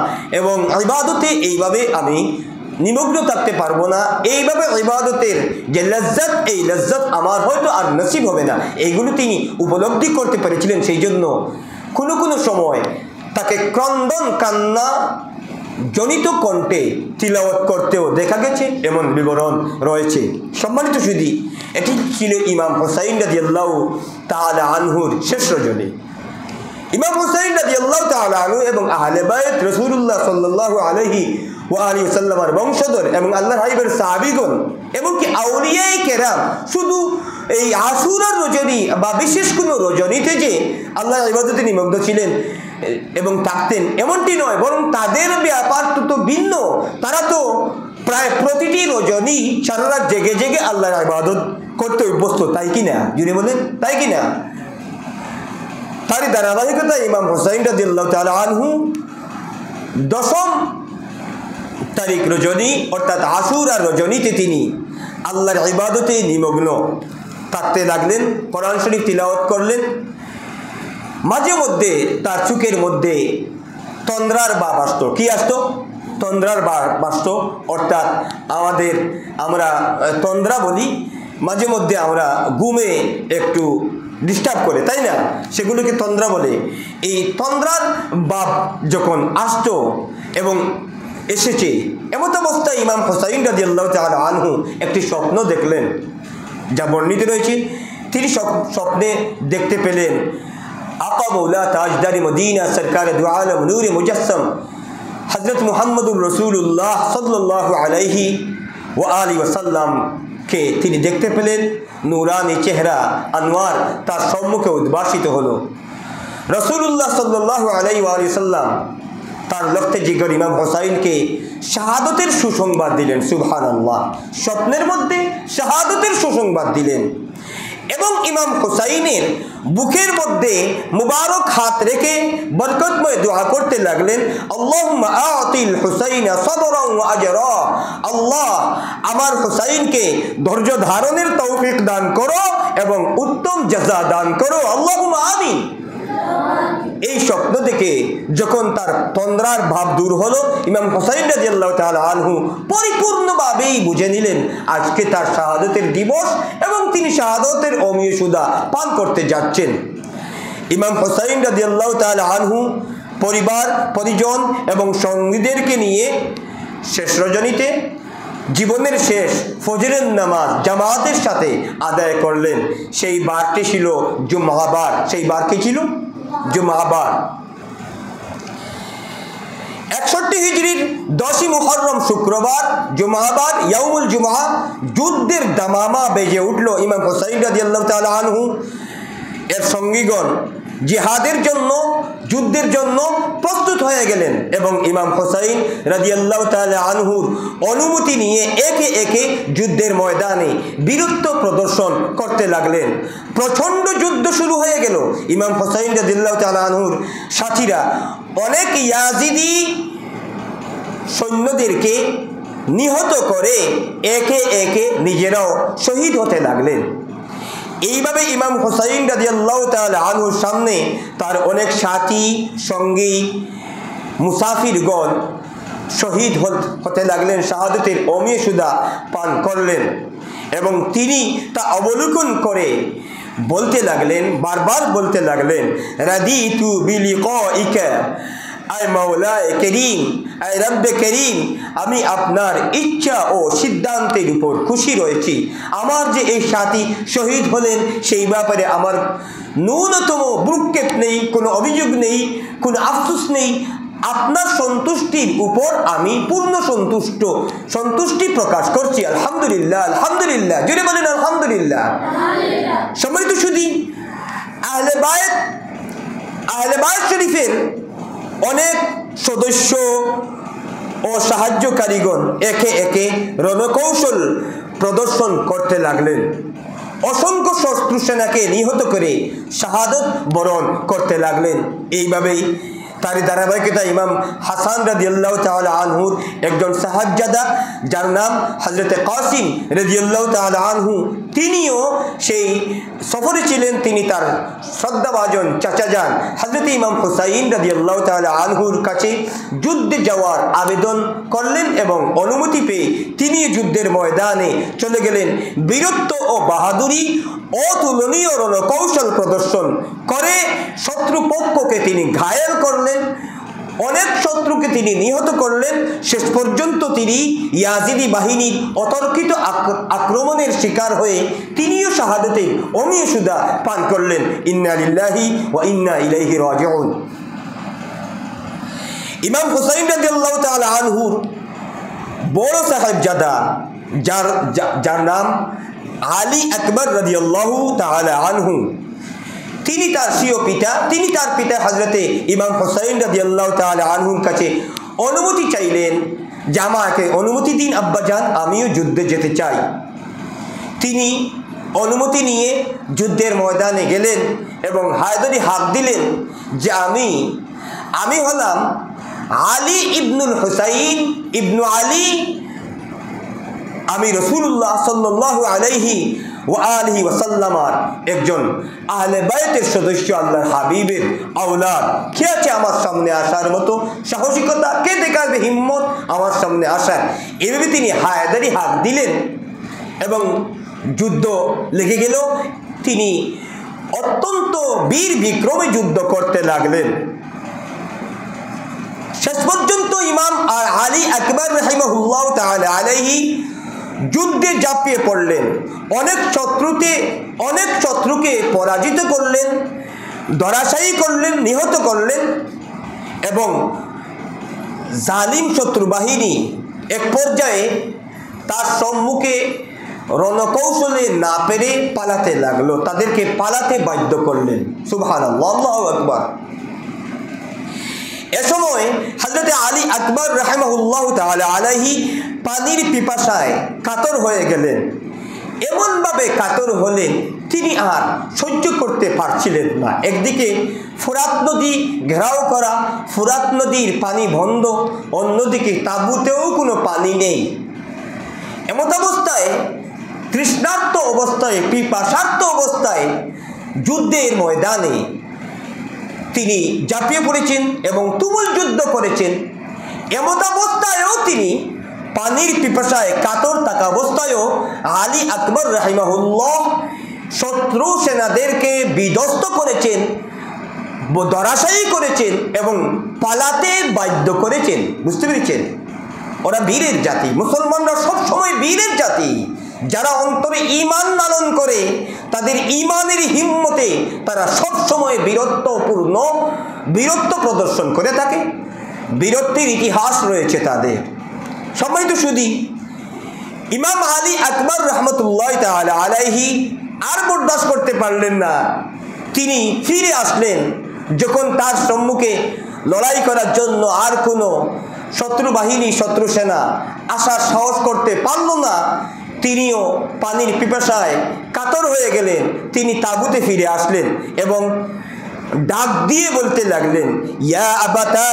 এবং ইবাদতে এইভাবে আমি নিমগ্ন থাকতে পারবো না। এইভাবে ইবাদতের যে লজ্জত, এই লজ্জত আমার হয়তো আর নসিব হবে না, এইগুলো তিনি উপলব্ধি করতে পেরেছিলেন। সেই জন্য কোনো কোনো সময় তাকে ক্রন্দন কান্না জনিত কণ্ঠে তিলাওয়াত করতেও দেখা গেছে, এমন বিবরণ রয়েছে। সম্মানিত সুধী, এটি ছিল ইমাম হুসাইন রাদিয়াল্লাহু তাআলা আনহুর শেষ রজনী। ইমাম হুসাইন রাদিয়াল্লাহু তাআলা আনহু এবং আহলে বাইত রাসূলুল্লাহ সাল্লাল্লাহু আলাইহি ওয়া আলিহি ওয়াসাল্লামের বংশধর এবং আল্লাহর হাবিবের সাহাবীগণ, এমনকি আউলিয়ায়ে কেরাম শুধু এই আশুরার রজনী বা বিশেষ কোনো রজনীতে যে আল্লাহর ইবাদতে নিমগ্ন ছিলেন এবং থাকতেন, এমনটি নয়, বরং তাদের ব্যাপার তো ভিন্ন। তারা তো প্রায় প্রতিটি রজনী সারা রাত জেগে জেগে আল্লাহর ইবাদত করতে অভ্যস্ত, তাই কিনা? জুড়ে বলেন, তাই কিনা? তারই ধারাবাহিকতায় ইমাম হুসাইন রাদিয়াল্লাহু তাআলা আনহু 10ম তারিখ রজনী, অর্থাৎ আশুরার রজনীতে তিনি আল্লাহর ইবাদতে নিমগ্ন থাকতে লাগলেন, কোরআন শরীফ তিলাওয়াত করলেন। মাঝে মধ্যে তার চোখের মধ্যে তন্দ্রার ভাব আসতো। কি আসতো? তন্দ্রার ভাব আসতো, অর্থাৎ আমরা তন্দ্রা বলি, মাঝে মধ্যে আমরা ঘুমে একটু ডিস্টার্ব করে, তাই না? সেগুলোকে তন্দ্রা বলে। এই তন্দ্রার ভাব যখন আসতো এবং এসেছে, এমত অবস্থায় ইমাম হুসাইন রাদিয়াল্লাহু তাআলা আনহু একটি স্বপ্ন দেখলেন, যা বর্ণিত রয়েছে। তিনি স্বপ্নে দেখতে পেলেন আকা মৌলা তাজদারি মদিনা সরকার দু আলম নূর মুজাসসম হযরত মুহাম্মদুর রাসূলুল্লাহ সাল্লাল্লাহু আলাইহি ওয়া আলিহি ওয়াসাল্লামকে তিনি দেখতে পেলেন। নূরানি চেহারা আনোয়ার তার সম্মুখে উদ্ভাসিত হলো। রাসূলুল্লাহ সাল্লাল্লাহু আলাইহি ওয়া আলিহি ওয়াসাল্লাম তার লক্ষ্যে জিগর ইমাম হুসাইনকে শাহাদতের সুসংবাদ দিলেন। সুবহানাল্লাহ, স্বপ্নের মধ্যে শাহাদতের সুসংবাদ দিলেন। এবং ইমাম হুসাইনের বুকের মধ্যে মুবারক হাত রেখে বরকতময় দোয়া করতে লাগলেন, আল্লাহুম্মা আতিল হুসাইনা সাবরান ওয়া আজরা, আল্লাহ আমার হুসাইনকে ধৈর্য ধারণের তৌফিক দান করো এবং উত্তম জাযা দান করো, আল্লাহুম্মা আমিন। এই স্বপ্ন থেকে যখন তার তন্দ্রার ভাব দূর হলো, ইমাম হুসাইন রাদিয়াল্লাহু তাআলা আনহু পরিপূর্ণভাবেই বুঝে নিলেন আজকে তার শাহাদাতের দিবস এবং তিনি শাহাদাতের অমীয় সুদা পান করতে যাচ্ছেন। ইমাম হুসাইন রাদিয়াল্লাহু তাআলা আনহু পরিবার পরিজন এবং সঙ্গীদেরকে নিয়ে শেষ রজনীতে জীবনের শেষ ফজরের নামাজ জামাতের সাথে আদায় করলেন। সেই বারটি ছিল জুমাবার। সেই বার কি ছিল? জুমাবার। 61 হিজরির 10 মুহররম শুক্রবার জুমাবার ইয়াউমুল জুমআ যুদ্ধের দামামা বেজে উঠল। ইমাম হুসাইন রাদিয়াল্লাহু তাআলা আনহু এর সঙ্গীগণ জিহাদের জন্য যুদ্ধের জন্য প্রস্তুত হয়ে গেলেন এবং ইমাম হুসাইন রাদিয়াল্লাহু তাআলা আনহুর অনুমতি নিয়ে একে একে যুদ্ধের ময়দানে বীরত্ব প্রদর্শন করতে লাগলেন। প্রচণ্ড যুদ্ধ শুরু হয়ে গেল। ইমাম হুসাইন রাদিয়াল্লাহু তাআলা আনহুর সাথীরা অনেক ইয়াজিদি সৈন্যদেরকে নিহত করে একে একে নিজেরাও শহীদ হতে লাগলেন। এইভাবে ইমাম হুসাইন রাদিয়াল্লাহু তাআলা আনহুর সামনে তার অনেক সাথী সঙ্গী মুসাফিরগণ শহীদ হতে লাগলেন, শাহাদাতের অমীয় সুদা পান করলেন এবং তিনি তা অবলোকন করে বলতে লাগলেন, বারবার বলতে লাগলেন, রাদিতু বিলিকাইকা আয় মাওলায়ে করিম, আয় রব্বে করিম, আমি আপনার ইচ্ছা ও সিদ্ধান্তের উপর খুশি রয়েছি। আমার যে এই সাথী শহীদ হলেন সেই ব্যাপারে আমার ন্যূনতম ভ্রুক্ষেপ নেই, কোনো অভিযোগ নেই, কোনো আফসোস নেই। আপনার সন্তুষ্টির উপর আমি পূর্ণ সন্তুষ্টি প্রকাশ করছি। আলহামদুলিল্লাহ, আলহামদুলিল্লাহ, জোরে বলেন আলহামদুলিল্লাহ। সম্মানিত সুধী, আহলে বায়ত শরীফের অনেক সদস্য ও সাহায্যকারীগণ একে একে রণকৌশল প্রদর্শন করতে লাগলেন। অসংখ্য শত্রু সেনাকে নিহত করে শাহাদত বরণ করতে লাগলেন। এইভাবেই তারই ধারাবাহিকতা ইমাম হাসান রাদিয়াল্লাহু তাআলা আনহুর একজন সাহায্যদা যার নাম হযরতে কাসিম রাদিয়াল্লাহু তাআলা আনহু, তিনিও সেই সফরে ছিলেন। তিনি তার শ্রদ্ধাভাজন চাচা যান হযরতে ইমাম হুসাইন রাদিয়াল্লাহু তাআলা আনহুর কাছে যুদ্ধে যাওয়ার আবেদন করলেন এবং অনুমতি পেয়ে তিনি যুদ্ধের ময়দানে চলে গেলেন। বীরত্ব ও বাহাদুরি অতুলনীয় রণকৌশল প্রদর্শন করে শত্রুপক্ষকে তিনি ঘায়েল করলেন, অনেক শত্রুকে তিনি নিহত করলেন। শেষ পর্যন্ত তিনি ইয়াজিদি বাহিনীর অতর্কিত আক্রমণের শিকার হয়ে তিনিও শাহাদাতের অমীয় সুদা পান করলেন। ইন্না লিল্লাহি ওয়া ইন্না ইলাইহি রাজিউন। ইমাম হুসাইন রাদিয়াল্লাহু তাআলা আনহুর বড় সাহেবজাদা যার নাম আলী আকবর রাদিয়াল্লাহু তাআলা আনহু, তিনি তার স্বীয় পিতা, তিনি তার পিতা হযরতে ইমাম হুসাইন রাদিয়াল্লাহু তাআলা আনহুর কাছে অনুমতি চাইলেন যে আমাকে অনুমতি দিন আব্বাজান, আমিও যুদ্ধে যেতে চাই। তিনি অনুমতি নিয়ে যুদ্ধের ময়দানে গেলেন এবং হায়দারি হাত দিলেন যে আমি হলাম আলী ইবনুল হুসাইন ইবনু আলী, আমি রাসূলুল্লাহ সাল্লাল্লাহু আলাইহি ওয়া আলিহি ওয়াসাল্লামার একজন আহলে বায়তের সদস্য, আল্লাহর হাবিবের আওলাদ। কে আছে আমার সামনে আসার মতো সাহসিকতা, কে দেখাবে হিম্মত আমার সামনে আসার? এভাবে তিনি হায়দারি হাত দিলেন এবং যুদ্ধ লেগে গেল। তিনি অত্যন্ত বীর বিক্রমে যুদ্ধ করতে লাগলেন। শেষ পর্যন্ত ইমাম আলী আকবর রাহিমাহুল্লাহু তাআলা আলাইহি যুদ্ধে ঝাঁপিয়ে পড়লেন। অনেক শত্রুকে পরাজিত করলেন, ধরাশায়ী করলেন, নিহত করলেন এবং জালিম শত্রু বাহিনী এক পর্যায়ে তার সম্মুখে রণকৌশলে না পেরে পালাতে লাগলো, তাদেরকে পালাতে বাধ্য করলেন। সুবহানাল্লাহ, আল্লাহু আকবার। এ সময় হযরতে আলী আকবর রাহিমাহুল্লাহু তাআলা আলাইহি পানির পিপাসায় কাতর হয়ে গেলেন। এমনভাবে কাতর হলেন তিনি আর সহ্য করতে পারছিলেন না। একদিকে ফুরাত নদী ঘেরাও করা, ফুরাত নদীর পানি বন্ধ, অন্যদিকে তাঁবুতেও কোনো পানি নেই। এমত অবস্থায়, তৃষ্ণার্ত অবস্থায়, পিপাসার্ত অবস্থায় যুদ্ধের ময়দানে তিনি ঝাঁপিয়ে পড়েছেন এবং তুমুল যুদ্ধ করেছেন। এমত অবস্থায়ও তিনি পানির পিপাসায় কাতর থাকা অবস্থায়ও আলী আকবর রাহিমাহুল্লাহ শত্রু সেনাদেরকে বিধ্বস্ত করেছেন, ধরাশায়ী করেছেন এবং পালাতে বাধ্য করেছেন। বুঝতে পেরেছেন? ওরা বীরের জাতি, মুসলমানরা সবসময় বীরের জাতি। যারা অন্তরে ঈমান লালন করে, তাদের ঈমানের হিম্মতে তারা সবসময় বীরত্ব প্রদর্শন করে থাকে। বীরত্বের ইতিহাস রয়েছে তাদের। সম্মানিত সুধী, ইমাম আলী আকবর রহমতুল্লাহ তাআলা আলাইহি আর বরদাস্ত করতে পারলেন না। তিনি ফিরে আসলেন। যখন তার সম্মুখে লড়াই করার জন্য আর কোনো শত্রু বাহিনী, শত্রু সেনা আসার সাহস করতে পারল না, তিনিও পানির পিপাসায় কাতর হয়ে গেলেন। তিনি তাঁবুতে ফিরে আসলেন এবং ডাক দিয়ে বলতে লাগলেন, ইয়া আবাতা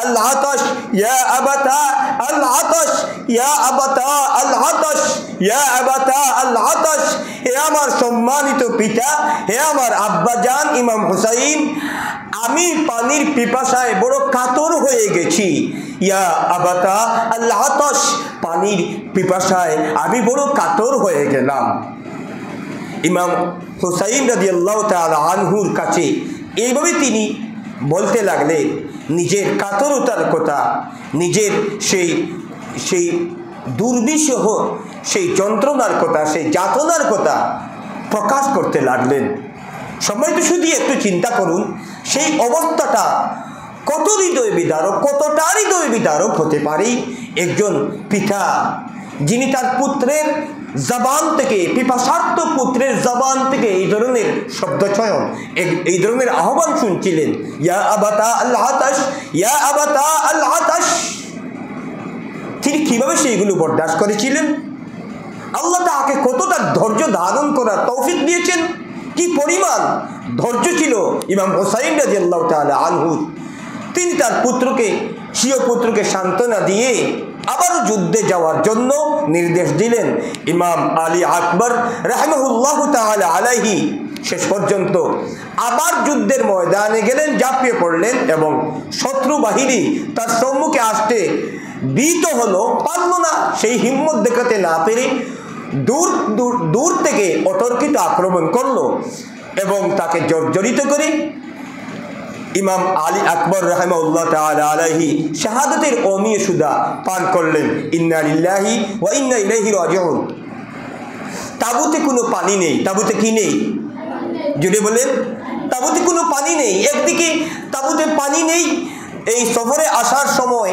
আল আতাশ, ইয়া আবাতা আল আতাশ, ইয়া আবাতা আল আতাশ, ইয়া আবাতা আল আতাশ। হে আমার সম্মানিত পিতা, হে আমার আব্বাজান ইমাম হুসাইন, আমি পানির পিপাসায় বড় কাতর হয়ে গেছি। ইয়া আবাতা আল আতাশ, পানির পিপাসায় আমি বড় কাতর হয়ে গেলাম। ইমাম হুসাইন রাদিয়াল্লাহু তাআলা আনহুর কাছে এইভাবে তিনি বলতে লাগলেন নিজের কাতরতার কথা, নিজের সেই দুর্বিষহ সেই যন্ত্রণার কথা, সেই যাতনার কথা প্রকাশ করতে লাগলেন। সময় তো শুধু একটু চিন্তা করুন, সেই অবস্থাটা কত হৃদয় বিদারক, কতটা হৃদয় বিদারক হতে পারে। একজন পিতা যিনি তার পুত্রের জবান থেকে, পিপাসার্ত পুত্রের জবান থেকে এই ধরনের শব্দচয়ন, এই ধরনের আহ্বান শুনছিলেন, ইয়া আবাতা আল আতাশ, ইয়া আবাতা আল আতাশ। তিনি কিভাবে সেইগুলো বরদাস্ত করেছিলেন? আল্লাহ তাকে কতটা ধৈর্য ধারণ করার তৌফিক দিয়েছেন, কি পরিমাণ ধৈর্য ছিল ইমাম হুসাইন রাদিয়াল্লাহু তাআলা আনহু। তিনি তার স্বীয় পুত্রকে সান্ত্বনা দিয়ে আবারও যুদ্ধে যাওয়ার জন্য নির্দেশ দিলেন। ইমাম আলী আকবর রাহিমাহুল্লাহু তাআলা আলাইহি শেষ পর্যন্ত আবার যুদ্ধের ময়দানে গেলেন, ঝাঁপিয়ে পড়লেন এবং শত্রু বাহিনী তার সম্মুখে আসতে ভীত হলো, পারল না। সেই হিম্মত দেখাতে না পেরে দূর থেকে অতর্কিত আক্রমণ করলো এবং তাকে জর্জরিত করে ইমাম আলী আকবর রাহিমাহুল্লাহ তাআলা আলাইহি শাহাদাতের অমিয় সুদা পান করলেন। ইন্না লিল্লাহি ওয়া ইন্না ইলাইহি রাজিউন। তাঁবুতে কোনো পানি নেই। তাঁবুতে কি নেই? জুড়ে বলেন, তাঁবুতে কোনো পানি নেই। একদিকে তাঁবুতে পানি নেই, এই সফরে আসার সময়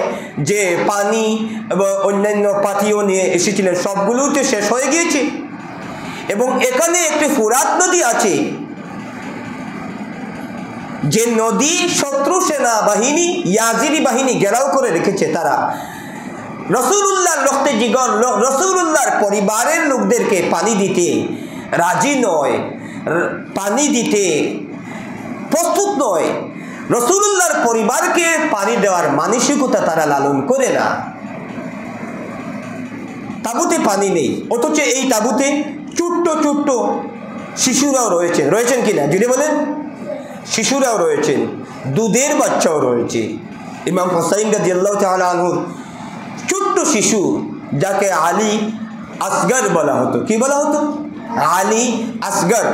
যে পানি এবং অন্যান্য পাতিও নিয়ে এসেছিলেন সবগুলোই তো শেষ হয়ে গিয়েছে। এবং এখানে একটি ফুরাত নদী আছে, যে নদী শত্রু সেনা বাহিনী, ইয়াজিদি বাহিনী ঘেরাও করে রেখেছে। তারা রাসূলুল্লাহর রক্তে জিগর, রাসূলুল্লাহর পরিবারের লোকদেরকে পানি দিতে রাজি নয়, পানি দিতে প্রস্তুত নয়। রাসূলুল্লাহর পরিবারকে পানি দেওয়ার মানসিকতা তারা লালন করে না। তাঁবুতে পানি নেই, অথচ এই তাঁবুতে ছোট্ট ছোট্ট শিশুরাও রয়েছেন কিনা যদি বলেন? শিশুরাও রয়েছেন, দুধের বাচ্চাও রয়েছে। ইমাম হুসাইন রাদিয়াল্লাহু তাআলা আনহু ছোট্ট শিশু, যাকে আলী আসগর বলা হতো। কি বলা হতো? আলী আসগর।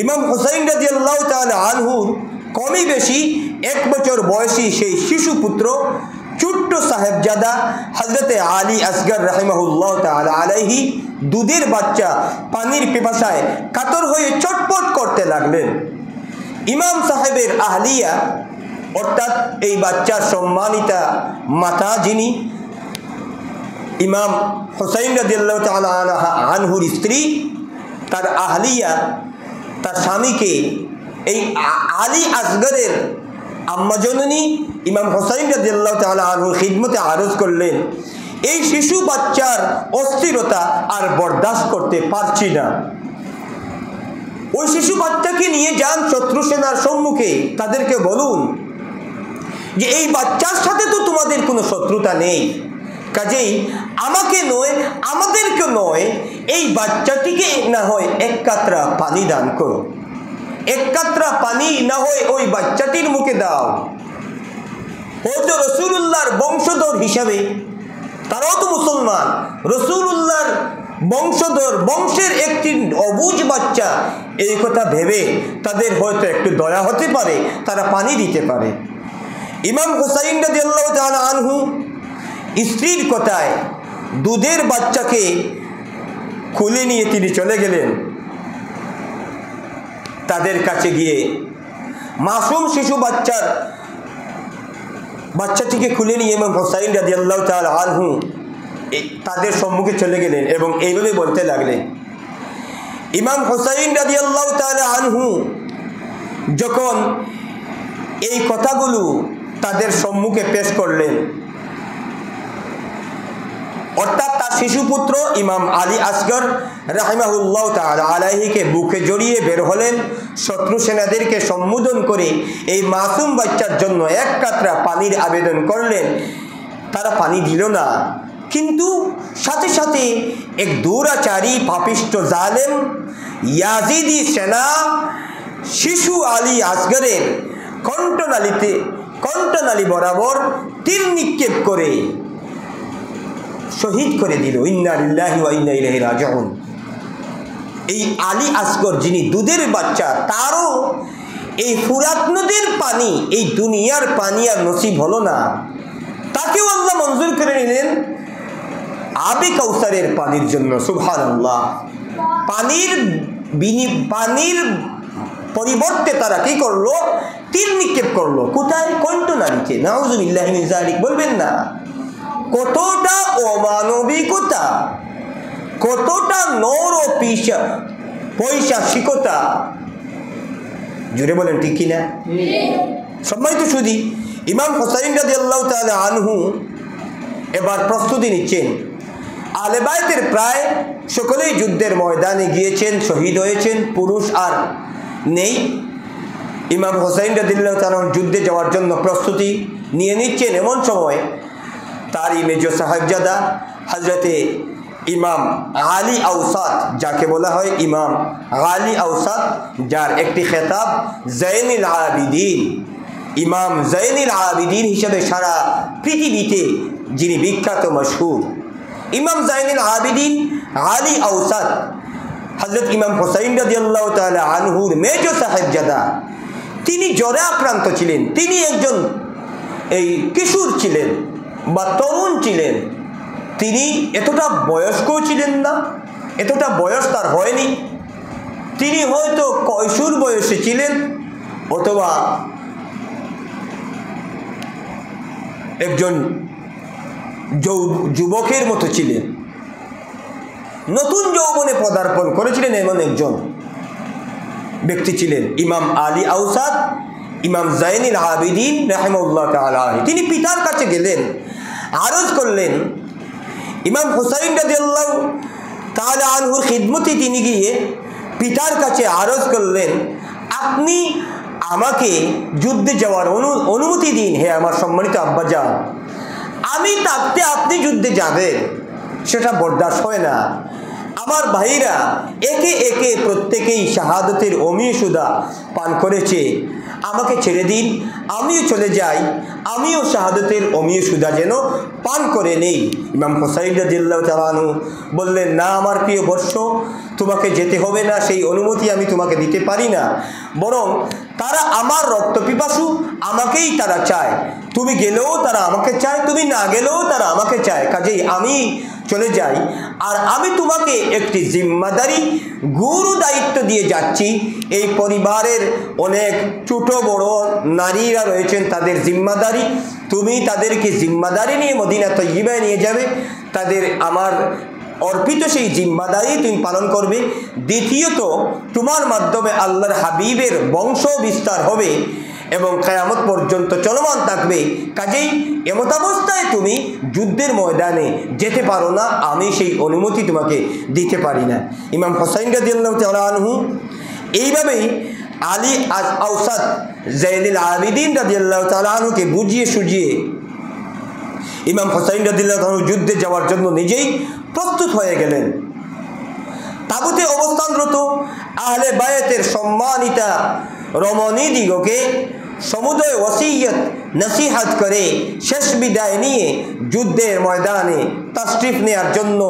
ইমাম হুসাইন রাদিয়াল্লাহু তাআলা আনহুর কমই বেশি 1 বছর বয়সী সেই শিশু পুত্র ছোট্ট সাহেবজাদা হযরতে আলী আসগর রাহিমাহুল্লাহ তাআলা আলাইহি দুধের বাচ্চা পানির পিপাসায় কাতর হয়ে চটপট করতে লাগলেন। ইমাম সাহেবের আহলিয়া, অর্থাৎ এই বাচ্চার সম্মানিতা মাতা যিনি, ইমাম হুসাইন রাদিয়াল্লাহু তাআলা আনহুর স্ত্রী, তার আহলিয়া তার স্বামীকে এই আলী আসগরের আম্মা জননী ইমাম হুসাইন রাদিয়াল্লাহু তাআলা আনহুর খিদমতে আরজ করলেন, এই শিশু বাচ্চার অস্থিরতা আর বরদাস্ত করতে পারছি না। ওই শিশু বাচ্চাকে নিয়ে যান শত্রু সেনার সম্মুখে, তাদেরকে বলুন যে এই বাচ্চার সাথে তো তোমাদের কোনো শত্রুতা নেই, কাজেই আমাকে নয়, আমাদেরকে নয়, এই বাচ্চাটিকে না হয় এক কাতরা পানি দান করো, এক কাতরা পানি না হয় ওই বাচ্চাটির মুখে দাও। হয়তো রাসূলুল্লাহর বংশধর হিসাবে, তারাও তো মুসলমান, রাসূলুল্লাহর বংশধর, বংশের একটি অবুঝ বাচ্চা, এই কথা ভেবে তাদের হয়তো একটু দয়া হতে পারে, তারা পানি দিতে পারে। ইমাম হুসাইন রাদিয়াল্লাহু তাআলা আনহু স্ত্রীর কথায় দুধের বাচ্চাকে খুলে নিয়ে তিনি চলে গেলেন। তাদের কাছে গিয়ে মাসুম শিশু বাচ্চাটিকে খুলে নিয়ে ইমাম হুসাইন রাদিয়াল্লাহু তাআলা আনহু তাদের সম্মুখে চলে গেলেন এবং এইভাবে বলতে লাগলেন। ইমাম হুসাইন রাদিয়াল্লাহু তাআলা আনহু যখন এই কথাগুলো তাদের সম্মুখে পেশ করলেন, অর্থাৎ তার শিশুপুত্র ইমাম আলী আসগর রাহিমাহুল্লাহ তাআলা আলাইহিকে বুকে জড়িয়ে বের হলেন, শত্রু সেনাদেরকে সম্বোধন করে এই মাসুম বাচ্চার জন্য এক কাতরা পানির আবেদন করলেন। তারা পানি দিল না, কিন্তু সাথে সাথে এক দুরাচারী পাপিষ্ঠ জালেম ইয়াজিদি সেনা শিশু আলী আসগরের কণ্ঠনালী বরাবর তীর নিক্ষেপ করে শহীদ করে দিল। ইন্না লিল্লাহি ওয়া ইন্না ইলাইহি রাজিউন। এই আলী আসগর যিনি দুধের বাচ্চা, তারও এই ফুরাত নদীর পানি, এই দুনিয়ার পানি আর নসিব হলো না, তাকেও আল্লাহ মঞ্জুর করে নিলেন আবে কাউসারের পানির জন্য। সুবহানাল্লাহ। পানির পরিবর্তে তারা কি করলো? তীর নিক্ষেপ করলো। কোথায়? কণ্ঠনালীতে। নাউযুবিল্লাহি মিন যালিক। বলবেন না কতটা অমানবিকতা, কতটা নর পৈশাচিকতা, জুড়ে বলেন ঠিক কিনা? সম্মানিত সুধী, ইমাম হুসাইন রাদিয়াল্লাহু তাআলা আনহু এবার প্রস্তুতি নিচ্ছেন। আহলে বাইতের প্রায় সকলেই যুদ্ধের ময়দানে গিয়েছেন, শহীদ হয়েছেন, পুরুষ আর নেই। ইমাম হুসাইন রাদিয়াল্লাহু তাআলা যুদ্ধে যাওয়ার জন্য প্রস্তুতি নিয়ে নিচ্ছেন। এমন সময় তারই মেজ সাহেবজাদা হযরতে ইমাম আলী আওসাত, যাকে বলা হয় ইমাম আলী আওসাত, যার একটি খেতাব জৈনুল আবিদিন, ইমাম জৈনুল আবিদিন হিসেবে সারা পৃথিবীতে যিনি বিখ্যাত মশহুর, ইমাম জৈনুল আবিদিন আলী আওসাত হযরত ইমাম হুসাইন রাদিয়াল্লাহু তাআলা আনহুর মেজ সাহেবজাদা, তিনি জ্বরে আক্রান্ত ছিলেন। তিনি একজন এই কিশোর ছিলেন বা তরুণ ছিলেন, তিনি এতটা বয়স্কও ছিলেন না, এতটা বয়স তার হয়নি। তিনি হয়তো কৈশোর বয়সে ছিলেন অথবা একজন যুবকের মতো ছিলেন, নতুন যৌবনে পদার্পণ করেছিলেন, এমন একজন ব্যক্তি ছিলেন ইমাম আলী আওসাত, ইমাম জৈনুল আবিদিন রাহিমাহুল্লাহ তাআলা। তিনি পিতার কাছে গেলেন, আরজ করলেন। ইমাম হুসাইন রাদিয়াল্লাহু তাআলা আনহুর খিদমতে তিনি গিয়ে পিতার কাছে আরজ করলেন, আপনি আমাকে যুদ্ধে যাওয়ার অনুমতি দিন হে আমার সম্মানিত আব্বাজান। আমি থাকতে আপনি যুদ্ধে যাবেন সেটা বরদাস্ত হয় না। আমার ভাইরা একে একে প্রত্যেকেই শাহাদতের অমীয় সুধা পান করেছে, আমাকে ছেড়ে দিন, আমিও চলে যাই, আমিও শাহাদতের অমীয় সুধা যেন পান করে নেই। ইমাম হুসাইন রাদিয়াল্লাহু তাআলা আনহু বললেন, না আমার প্রিয় বৎস, তোমাকে যেতে হবে না, সেই অনুমতি আমি তোমাকে দিতে পারি না, বরং তারা আমার রক্ত পিপাসু, আমাকেই তারা চায়, তুমি গেলেও তারা আমাকে চায়, তুমি না গেলেও তারা আমাকে চায়, কাজেই আমি চলে যাই। আর আমি তোমাকে একটি জিম্মাদারি, গুরু দায়িত্ব দিয়ে যাচ্ছি। এই পরিবারের অনেক ছোট বড় নারীরা রয়েছেন, তাদের জিম্মাদারি, তুমি তাদেরকে জিম্মাদারি নিয়ে মদিনা তয়্যিবায় নিয়ে যাবে, তাদের আমার অর্পিত সেই জিম্মাদারি তুমি পালন করবে। দ্বিতীয়ত, তোমার মাধ্যমে আল্লাহর হাবিবের বংশ বিস্তার হবে এবং কিয়ামত পর্যন্ত চলমান থাকবে। কাজেই এমতাবস্থায় তুমি যুদ্ধের ময়দানে যেতে পারো না, আমি সেই অনুমতি তোমাকে দিতে পারি না। ইমাম হুসাইন রাদিয়াল্লাহু তাআলা আনহু এইভাবেই আলী আওসাদ জাইনুল আবেদিন রাদিয়াল্লাহু তাআলা আনহুকে বুঝিয়ে সুঝিয়ে ইমাম হুসাইন রাদিয়াল্লাহু তাআলা যুদ্ধে যাওয়ার জন্য নিজেই প্রস্তুত হয়ে গেলেন। তাবুতে অবস্থানরত আহলে বায়াতের সম্মানিতা রমণীদিগকে সমুদয় ওসিয়ত নসিহত করে শেষ বিদায় নিয়ে যুদ্ধের ময়দানে তাশরিফ নেওয়ার জন্য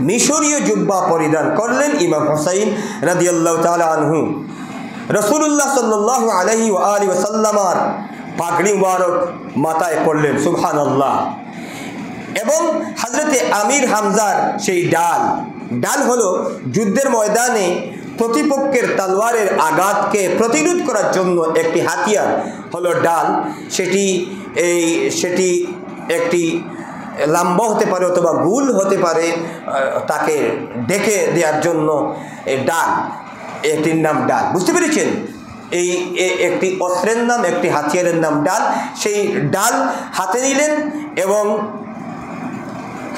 মিশরীয় জুব্বা পরিধান করলেন ইমাম হুসাইন রাদিয়াল্লাহু তাআলা আনহু। রাসূলুল্লাহ সাল্লাল্লাহু আলাইহি ওয়া আলিহি ওয়াসাল্লামার পাগড়ি মুবারক মাথায় পড়লেন, সুবহানাল্লাহ। এবং হযরতে আমির হামজার সেই ডাল হলো যুদ্ধের ময়দানে প্রতিপক্ষের তলোয়ারের আঘাতকে প্রতিরোধ করার জন্য একটি হাতিয়ার হলো ডাল। সেটি একটি লম্বা হতে পারে অথবা গোল হতে পারে, তাকে ডেকে দেওয়ার জন্য এই ডাল, এটির নাম ডাল। বুঝতে পেরেছেন? এই একটি অস্ত্রের নাম, একটি হাতিয়ারের নাম ডাল। সেই ডাল হাতে নিলেন এবং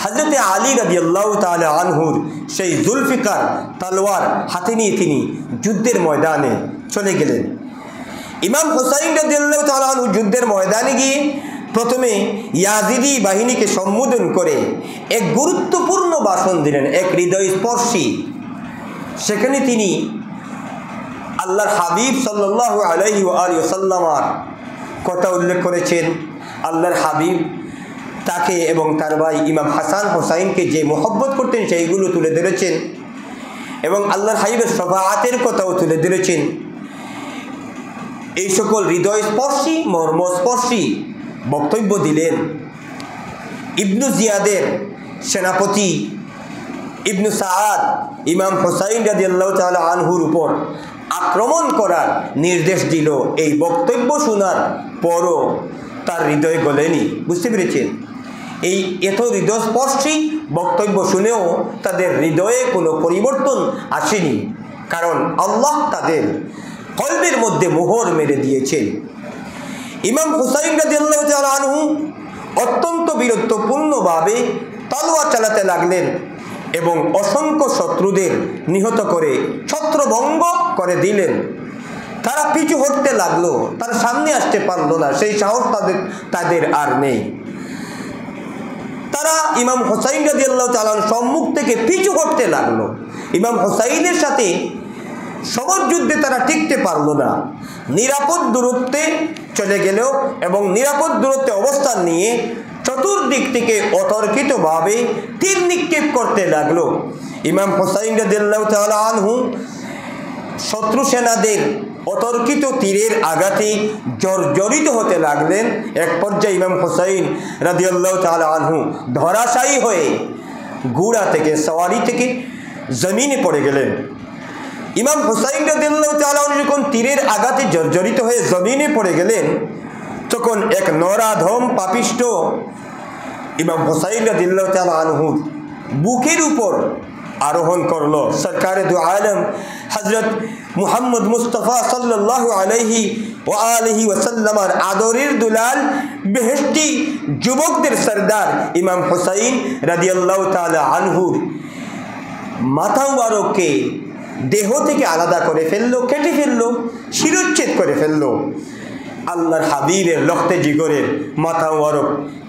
হযরতে আলী রাদিয়াল্লাহু তাআলা আনহুর সেই জুলফিকার তলোয়ার হাতে নিয়ে তিনি যুদ্ধের ময়দানে চলে গেলেন। ইমাম হুসাইন রাদিয়াল্লাহু তাআলা আনহু যুদ্ধের ময়দানে গিয়ে প্রথমে ইয়াজিদি বাহিনীকে সম্বোধন করে এক গুরুত্বপূর্ণ ভাষণ দিলেন, এক হৃদয়স্পর্শী। সেখানে তিনি আল্লাহর হাবিব সাল্লাল্লাহু আলাইহি ওয়া আলিহি ওয়াসাল্লামার কথা উল্লেখ করেছেন। আল্লাহর হাবিব তাকে এবং তার ভাই ইমাম হাসান হোসাইনকে যে মোহব্বত করতেন সেইগুলো তুলে ধরেছেন এবং আল্লাহর হাবিবের শাফাআতের কথাও তুলে ধরেছেন। এই সকল হৃদয়স্পর্শী মর্মস্পর্শী বক্তব্য দিলেন। ইবনু জিয়াদের সেনাপতি ইবনু সাআদ ইমাম হুসাইন রাদিয়াল্লাহু তাআলা আনহুর উপর আক্রমণ করার নির্দেশ দিল। এই বক্তব্য শোনার পরও তার হৃদয় গলেনি। বুঝতে পেরেছেন? এই এত হৃদয়স্পর্শী বক্তব্য শুনেও তাদের হৃদয়ে কোনো পরিবর্তন আসেনি, কারণ আল্লাহ তাদের কলবের মধ্যে মোহর মেরে দিয়েছেন। ইমাম হুসাইন রাদিয়াল্লাহু তাআলা আনহু অত্যন্ত বীরত্বপূর্ণভাবে তলোয়ার চালাতে লাগলেন এবং অসংখ্য শত্রুদের নিহত করে ছত্রভঙ্গ করে দিলেন। তারা পিছু হটতে লাগলো, তারা সামনে আসতে পারলো না, সেই সাহস তাদের আর নেই। তারা ইমাম হুসাইন রাদিয়াল্লাহু তাআলা সম্মুখ থেকে পিছু হটতে লাগলো। ইমাম হুসাইনের সাথে সবর যুদ্ধে তারা টিকতে পারলো না, নিরাপদ দূরত্বে চলে গেল এবং নিরাপদ দূরত্বে অবস্থান নিয়ে চতুর্দিক থেকে অতর্কিতভাবে তীর নিক্ষেপ করতে লাগলো। ইমাম হুসাইন রাদিয়াল্লাহু তাআলা আনহু শত্রু সেনাদের অতর্কিত তীরের আঘাতে জর্জরিত হতে লাগলেন। এক পর্যায়ে ইমাম হুসাইন রাদিয়াল্লাহু তাআলা আনহু ধরাশায়ী হয়ে ঘোড়া থেকে, সওয়ারি থেকে জমিনে পড়ে গেলেন। ইমাম হুসাইন রাদিয়াল্লাহু তাআলা আনহু যখন তীরের আঘাতে জর্জরিত হয়ে জমিনে পড়ে গেলেন, তখন এক নরাধম পাপিষ্ঠ ইমাম হুসাইন রাদিয়াল্লাহু তাআলা আনহু বুকের উপর আরোহণ করলো। সরকারে দু আলম হযরত মুহাম্মদ মুস্তাফা সাল্লাল্লাহু আলাইহি ওয়া আলিহি ওয়াসাল্লামার আদরের দুলাল বেহেশতি যুবকদের সরদার ইমাম হুসাইন রাদিয়াল্লাহু তাআলা আনহুর মাথা মুবারককে দেহ থেকে আলাদা করে ফেললো, কেটে ফেললো, শিরচ্ছেদ করে ফেললো। আল্লাহর হাবিবের রক্তে জিগরের মাথা মুবারক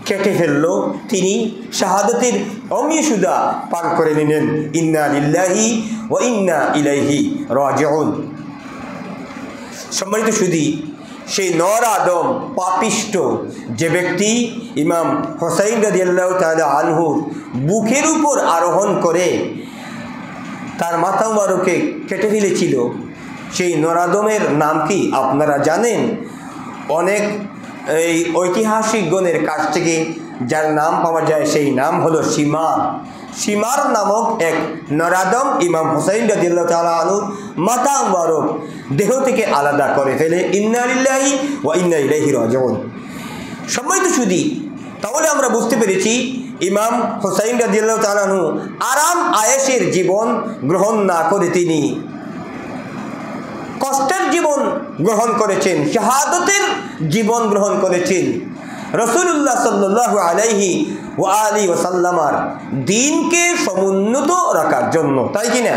কেটে ফেললো। তিনি শাহাদাতের অমৃত সুধা পান করে নিলেন। ইন্না লিল্লাহি ওয়া ইন্না ইলাইহি রাজিউন। সম্মানিত সুধী, সেই নরাদম পাপিষ্ট যে ব্যক্তি ইমাম হুসাইন রাদিয়াল্লাহু তাআলা আনহুর বুকের উপর আরোহণ করে তার মাথা মুবারকে কেটে ফেলেছিল, সেই নরাদমের নাম কি আপনারা জানেন? অনেক এই ঐতিহাসিকগণের কাছ থেকে যার নাম পাওয়া যায় সেই নাম হলো সীমার নামক এক নরাদম ইমাম হুসাইন রাদিয়াল্লাহু তাআলা আনহুর মাথা মুবারক দেহ থেকে আলাদা করে ফেলে। ইন্না লিল্লাহি ওয়া ইন্না ইলাইহি রাজিউন। সম্মানিত সুধী, তাহলে আমরা বুঝতে পেরেছি ইমাম হুসাইন রাদিয়াল্লাহু তাআলা আনহু আরাম আয়েশের জীবন গ্রহণ না করে তিনি কষ্টের জীবন গ্রহণ করেছেন, শাহাদাতের জীবন গ্রহণ করেছেন। রাসূলুল্লাহ সাল্লাল্লাহু আলাইহি ওয়া আলিহি ওয়াসাল্লামার দ্বীনকে সমুন্নত রাখার জন্য, তাই কি না?